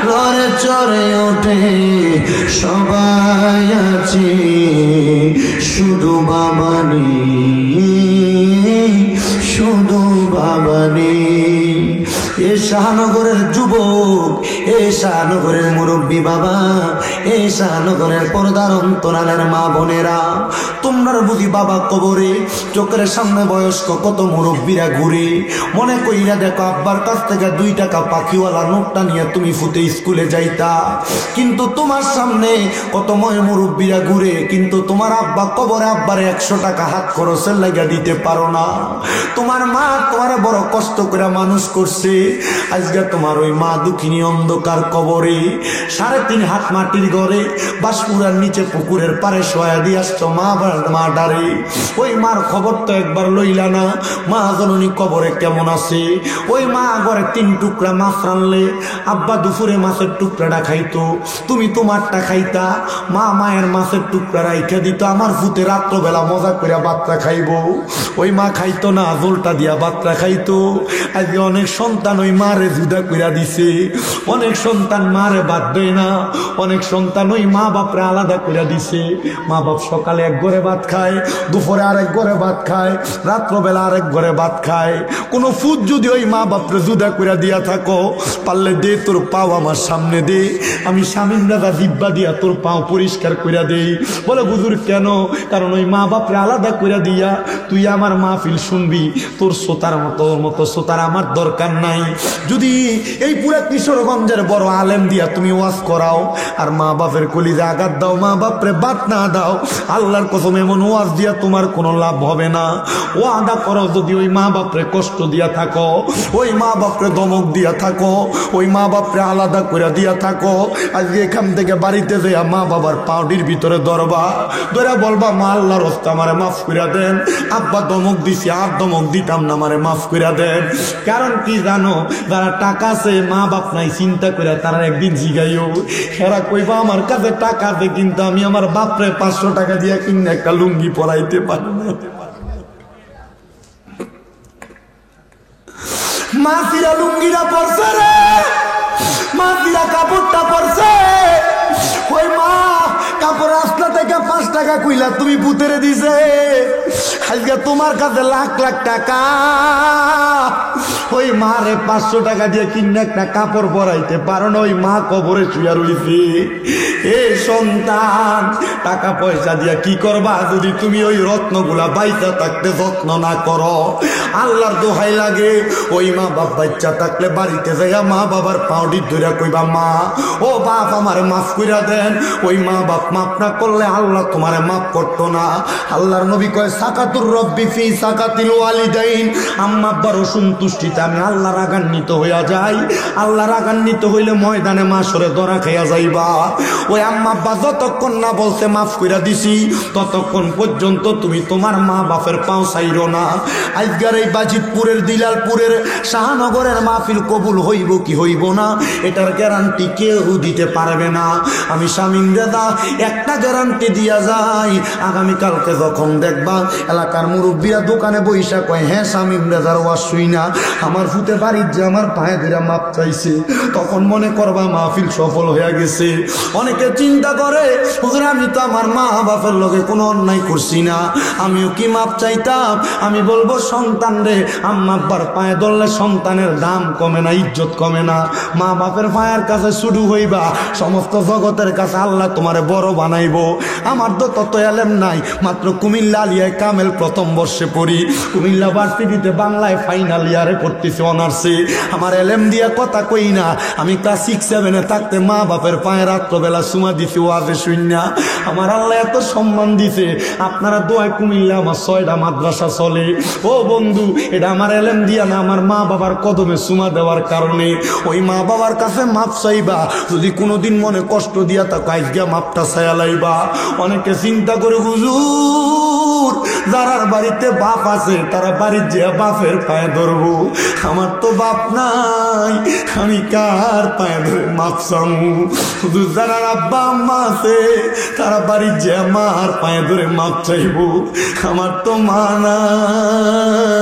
[SPEAKER 1] লড়ে চড়ে ওঠে, সবাই আছে শুধু বাবা নেই, শুধু বাবা নেই। এ শাহনগরের যুবক, এ শাহনগরের মুরব্বী বাবা, এ শাহনগরের পর্দার অন্তরালের মা বোনেরা, তোমরা বুঝি বাবা কবরে চোখের সামনে বয়স্ক কত মুরব্বীরা ঘুরে, মনে কইরা দেখো আব্বার কাছ থেকে 2 টাকা পাখিওয়ালা নোটটা নিয়ে তুমি ফুটে স্কুলে যাইতা, কিন্তু তোমার সামনে কত ময় মুরব্বীরা ঘুরে, কিন্তু তোমার আব্বা কবরে আব্বারে 100 টাকা হাত খরচের লাগা দিতে পারো না। তোমার মা তোমার বড় কষ্ট করে মানুষ করছে, আজকে তোমার ওই মা দুঃখিনী অন্ধকার কবরে 3.5 হাত মাটির ঘরে বাসপুরার নিচে পুকুরের পারে শোয়া দিয়ে আসছো মা ডারে। ওই মার খবর তো একবার লইলা না, মা জননী কবরে কেমন আছে। ওই মা ঘরে 3 টুকরা মাছ রানলে আব্বা দুপুরে মাছের টুকরাটা খাইতো, তুমি তোমারটা খাইতা, মা মায়ের মাছের টুকরা রাইখা দিত, আমার ভূতে রাত্রবেলা মজা করে বাচ্চা খাইবো। ওই মা খাইতো না, জলটা দিয়া বাচ্চা খাইতো। আজকে অনেক সন্তান ওই মারে জুদা কইরা দিছে, অনেক সন্তান মারে বাদ দেয় না, অনেক সন্তান ওই মা বাপরে আলাদা কইরা দিছে। মা বাপ সকালে এক ঘরে ভাত খায়, দুপুরে আরেক ঘরে ভাত খায়, রাত্রবেলা আরেক ঘরে ভাত খায়। কোনো ফুট যদি ওই মা বাপরে জুদা কইরা দিয়া থাকো, পারলে দে তোর পাও আমার সামনে দে, আমি স্বামীর দাদা জিব্বা দিয়া তোর পাও পরিষ্কার কইরা দেই। বলে হুজুর কেন? কারণ ওই মা বাপরে আলাদা কইরা দিয়া তুই আমার মাহফিল শুনবি, তোর শ্রোতার মতো শ্রোতার আমার দরকার নাই। যদি এই পুরা কিশোরগঞ্জের বড় আলেম দিয়া তুমি ওয়াজ করাও আর মা বাপের কলিজা আঘাত দাও, মা বাপরে বাদ না দাও, আল্লাহর কসম এমন ওয়াজ দিয়া তোমার কোনো লাভ হবে না। ও আদা করো যদি ওই মা বাপরে কষ্ট দিয়া থাকো, ওই মা বাপরে ধমক দিয়া থাকো, ওই মা বাপরে আলাদা করে দিয়া থাকো, আজকে এখান থেকে বাড়িতে যাইয়া মা বাবার পাউডির ভিতরে ধরবা, ধরে বলবা মা আল্লাহর রাস্তা আমারে মাফ করে দেন, আব্বা ধমক দিছি আর ধমক দিতাম না, আমারে মাফ করে দেন। কারণ কি জানো, যারা টাকা আছে মা বাপ নাই চিন্তা করে তারা একদিন জিগাইও, হেরা কইবা আমার কাছে টাকা আছে কিন্তু আমি আমার বাপরে 500 টাকা দিয়ে কিনে একটা লুঙ্গি পরাইতে পারি না। মাসিরা লুঙ্গিরা পরছে রে, মাসিরা কাপড়টা পরছে, ওই মা কাপড় রাস্তা থেকে 5 টাকা কইলা তুমি পুতেরে দিছে, আজকে তোমার কাছে লাখ লাখ টাকা, ওই মা রে 500 টাকা দিয়ে কিনে একটা কাপড় পরাইতে পারো না, ওই মা কবরে শুয়া রইছে। এ সন্তান, টাকা পয়সা দিয়া কি করবা যদি তুমি ওই রত্নগুলা বাইচা থাকতে যত্ন না করো? আল্লাহর দোহাই লাগে, ওই মা বাপ বাচ্চা থাকলে বাড়িতে যাইয়া মা বাবার পাউডি ধরে কইবা মা ও বাপ আমার মাফ কইরা দেন। ওই মা বাপ মাফ না করলে আল্লাহ তোমারে মাফ করতো না। আল্লাহর নবী কয় সাকাতুর রব্বি ফি সাকাতিল ওয়ালিদাইন, আম্মা আব্বার অসন্তুষ্টিতে আমি আল্লাহ রাগান্বিত হইয়া যাই। আল্লাহ রাগান্বিত হইলে ময়দানে মাসরে ধরা খাইয়া যাইবা। ওই আম্মা আব্বা যতক্ষণ না বলছে মাফ কইরা দিছি ততক্ষণ পর্যন্ত তুমি তোমার মা বাপের পাও ছাইরো না। আজকের এই বাজিতপুরের দিলালপুরের শাহনগরের মাহফিল কবুল হইব কি হইব না এটার গ্যারান্টি কেউ দিতে পারবে না। আমি শামীম দাদা একটা গ্যারান্টি দিয়া যাই, আগামীকালকে যখন দেখবা এলাকার মুরব্বীরা দোকানে বইসা কয় হ্যাঁ শামীম দাদার ওয়াজ শুই না আমার ফুতে বাড়ির যে আমার পায়ে ধরে মাপ চাইছে, তখন মনে করবা মাহফিল সফল হয়ে গেছে। অনেকে চিন্তা করে হুজুর আমি তো আমার মা বাপের লগে কোনো অন্যায় করছি না, আমিও কি মাপ চাইতাম? আমি বলবো সন্তান রে, আম্মা আব্বার পায়ে ধরলে সন্তানের দাম কমে না, ইজ্জত কমে না। মা বাপের পায়ের কাছে শুরু হইবা, সমস্ত জগতের কাছে আল্লাহ তোমারে বড় বানাইবো। আমার তো তত এলেম নাই, মাত্র কুমিল্লা আলিয়ায় কামেল প্রথম বর্ষে পড়ি, কুমিল্লা ভার্সিটিতে বাংলায় ফাইনাল ইয়ারে পড়তেছি অনার্সে। আমার এলেম দিয়া কথা কই না, আমি ক্লাস 6-7 থাকতে মা বাপের পায়ে রাত্রবেলা সুমা দিছি ওয়াজে শুইনা। আমার আল্লাহ এত সম্মান দিছে, আপনারা দোয়ায় কুমিল্লা আমার 6টা মাদ্রাসা চলে। ও বন্ধু, এটা আমার এলেম দিয়া না, আমার মা বাবার কদমে সুমা দেওয়ার কারণে। ওই মা বাবার কাছে মাপ চাইবা, যদি কোনোদিন মনে কষ্ট দিয়া তাকে আজকে মাপটা চাইয়া লাইবা। অনেকে চিন্তা করে হুজুর যারার বাড়িতে বাপ আছে তারা বাড়ির যে বাপের পায়ে ধরবো, আমার তো বাপ নাই, আমি কার পায়ে ধরে মাপ চামু? হুজুর যারা আব্বা আম্মা আছে তারা বাড়ির যে আমার পায়ে ধরে মাপ চাইবো, আমার তো মা নাই,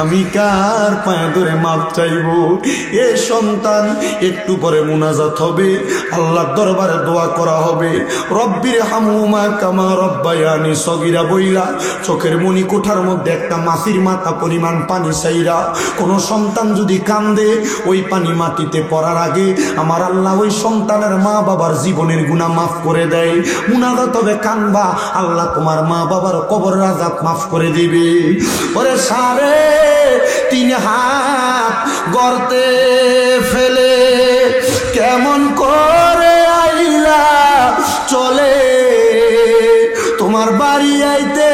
[SPEAKER 1] আমি কার পায়ে ধরে মাপ চাইব? এ সন্তান একটু পরে মুনাজাত হবে, আল্লাহর দরবারে দোয়া করা হবে। রব্বির হামুমা কামা রব্বায়ানি সগীরা বইলা চোখের মনি কোঠার মধ্যে একটা মাছির মাথা পরিমাণ পানি চাইরা। কোন সন্তান যদি কান্দে, ওই পানি মাটিতে পড়ার আগে আমার আল্লাহ ওই সন্তানের মা বাবার জীবনের গুনাহ মাফ করে দেয়। মুনাজাত হবে, কানবা, আল্লাহ তোমার মা বাবার কবরের আযাব মাফ করে দিবে। ওরে সারে 3 হাত গর্তে ফেলে কেমন করে আইলা চলে, তোমার বাড়ি আইতে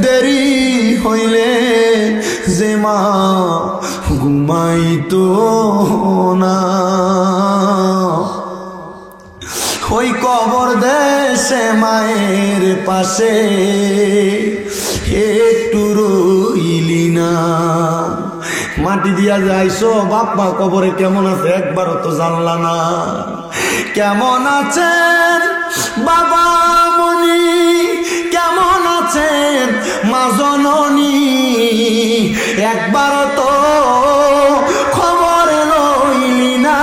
[SPEAKER 1] দেরি হইলে যে মা ঘুমাইতো না, ওই কবর দেশে মায়ের পাশে একটু রইলি না। মাটি দিয়া যাইছো বাপ্পা, কবরে কেমন আছে একবারও তো জানলা না। কেমন আছেন বাবা মনি, কেমন আছেন মা জননী, একবারও তো খবর লইলি না।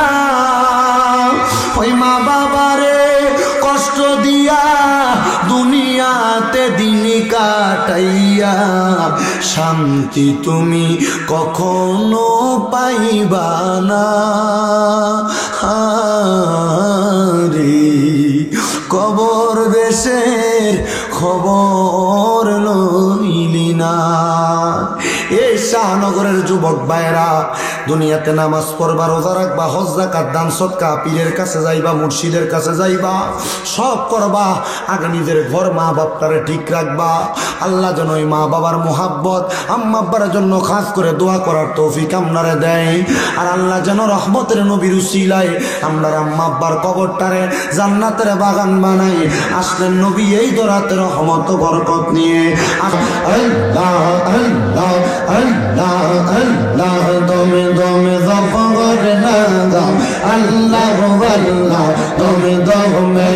[SPEAKER 1] ওই মা বাবারে কষ্ট দিয়া দুনিয়াতে দিন কাটাইয়া শান্তি তুমি কখনো পাইবা না রে। কবর দেশের খবর লইলি না। এই শাহনগরের যুবক ভাইরা, দুনিয়াতে নামাজ পড়বা, রোজা রাখবা, হজ যাকাত দান সদকা, পীরের কাছে যাইবা, মুর্শিদের কাছে যাইবা, সব করবা, আগে নিজের ঘর মা বাপটারে ঠিক রাখবা। আল্লাহ যেন ওই মা বাবার মোহাব্বত আম্মা আব্বার জন্য খাস করে দোয়া করার তৌফিক আপনারে দেয়। আর আল্লাহ যেন রহমতের নবীর উসিলায় আমরার আম্মা আব্বার কবরটারে জান্নাতের বাগান বানাই। আসলেন নবী এই দরাতে রহমত বরকত নিয়ে। আল্লাহ আল্লাহ আল্লাহ আল্লাহ দমে দমে জফর লাগা, আল্লাহ আল্লাহ দমে দমে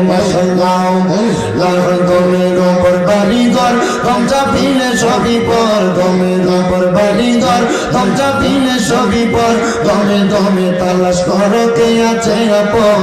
[SPEAKER 1] মশাল্লাহ, আল্লাহ দমে উপর বাড়িঘর দমচা পিনে সবই পর, দমে উপর বাড়িঘর দমচা পিনে সবই পর, দমে দমে তালাশ করো কে আছে আপন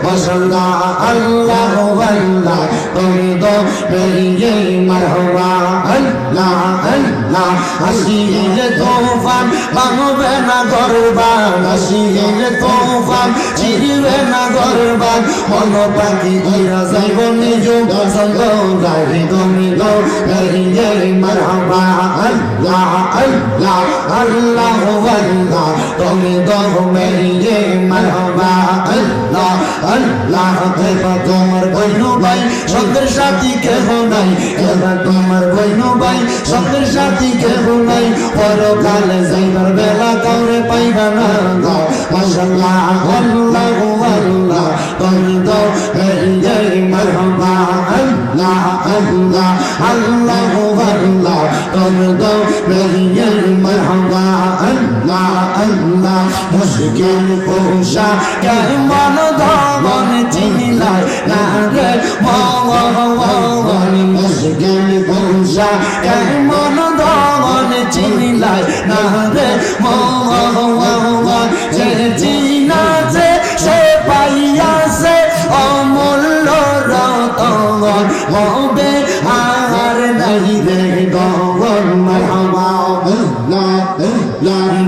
[SPEAKER 1] মশাল্লাহ, আল্লাহ আল্লাহ দমে দমে মারহাবা, আল্লাহ আল্লাহ আসিলে তোফান ভাঙবে না গরবান, আসিলে তোফান চিরবে না গরবান, মন পাখি ঘুরা যাইব নিজ পছন্দ গাড়ি তুমি গো গাড়িয়ে মারহাবা, আল্লাহ আল্লাহ আল্লাহ আল্লাহ তুমি গো মেরিয়ে মারহাবা, আল্লাহ আল্লাহ কেবা তোমার বইনু ভাই সঙ্গের সাথী কেহ নাই, কেবা তোমার বইনু ভাই সঙ্গের সাথী কেহ নাই, পরকালে যাইবার বেলা কাউরে পাইবা না গো মাশাআল্লাহ, আল্লাহ আল্লাহ তুমি তো মেরিয়ে মারহাবা, আল্লাহ আল্লাহ আল্লাহ আল্লাহ তুমি তো মেরিয়ে মারহাবা, আল্লাহ আল্লাহ মুশকিল পোশা কেমন ধমন চিনিলাই না রে মন, মুশকিল পোশা কেমন ধমন চিনিলাই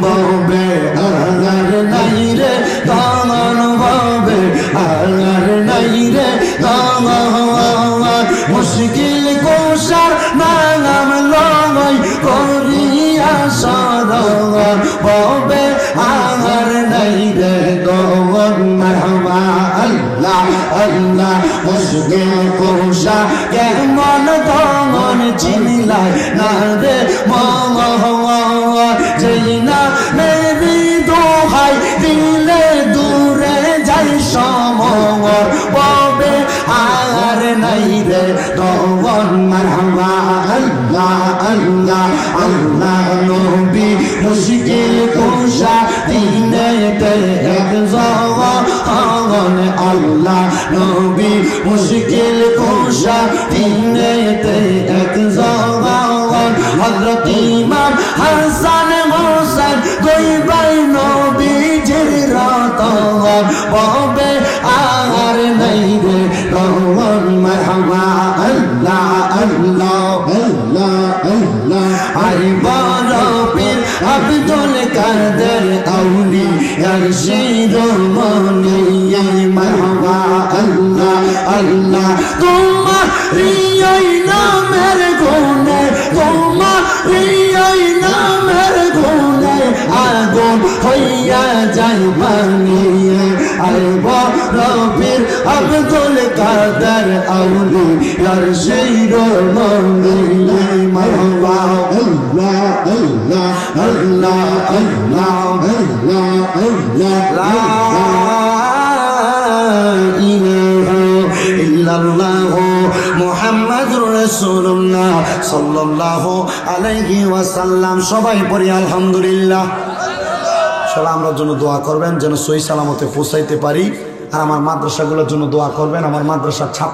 [SPEAKER 1] ববে আর নাই রে দামান ববে আর নাই রে দামান মুশকিল কোশার নাম লয় করিয়া সরল ববে আর নাই রে দামান মারহাবা আল্লাহ আল্লাহ মুশকিল কোশা কেমন দমন চিনলাই না রে যেই না মেরি দোহাই দিলে দূরে যাই সমর ববে আর নাই রে দমন মারহাবা আল্লাহ আল্লাহ আল্লাহ নবী মুশকিল কোশা দিনেতে এক জগন আল্লাহ নবী মুশকিল কোশা দিনেতে এক জগন হযরত ইমাম হাসান হোসেন দুই ভাই নবীজির রতন ববে আর নাই রে দমন মারহাবা আল্লাহ আল্লাহ আল্লাহ আল্লাহ আই বড় পীর আব্দুল কাদের আউলিয়া শিরোমণি মারহাবা আল্লাহ আল্লাহ তোমারি ওই নামের গুণে তোমারি ওই নামের গুণে আগুন হইয়া যাই বানিয়ে আরে বড় পীর আব্দুল কাদের আউলিয়া শিরোমণি মারহাবা আল্লাহ আল্লাহ আল্লাহ আল্লাহ আল্লাহ আল্লাহ লা ইলাহা ইল্লাল্লাহ মুহাম্মাদুর রাসূলুল্লাহ সাল্লাল্লাহু আলাইহি ওয়াসাল্লাম সবাই পড়ি আলহামদুলিল্লাহ সবাই আমরার জন্য দোয়া করবেন যেন সহি সালামতে পৌঁছাইতে পারি আর আমার মাদ্রাসাগুলোর জন্য দোয়া করবেন আমার মাদ্রাসার ছাত্র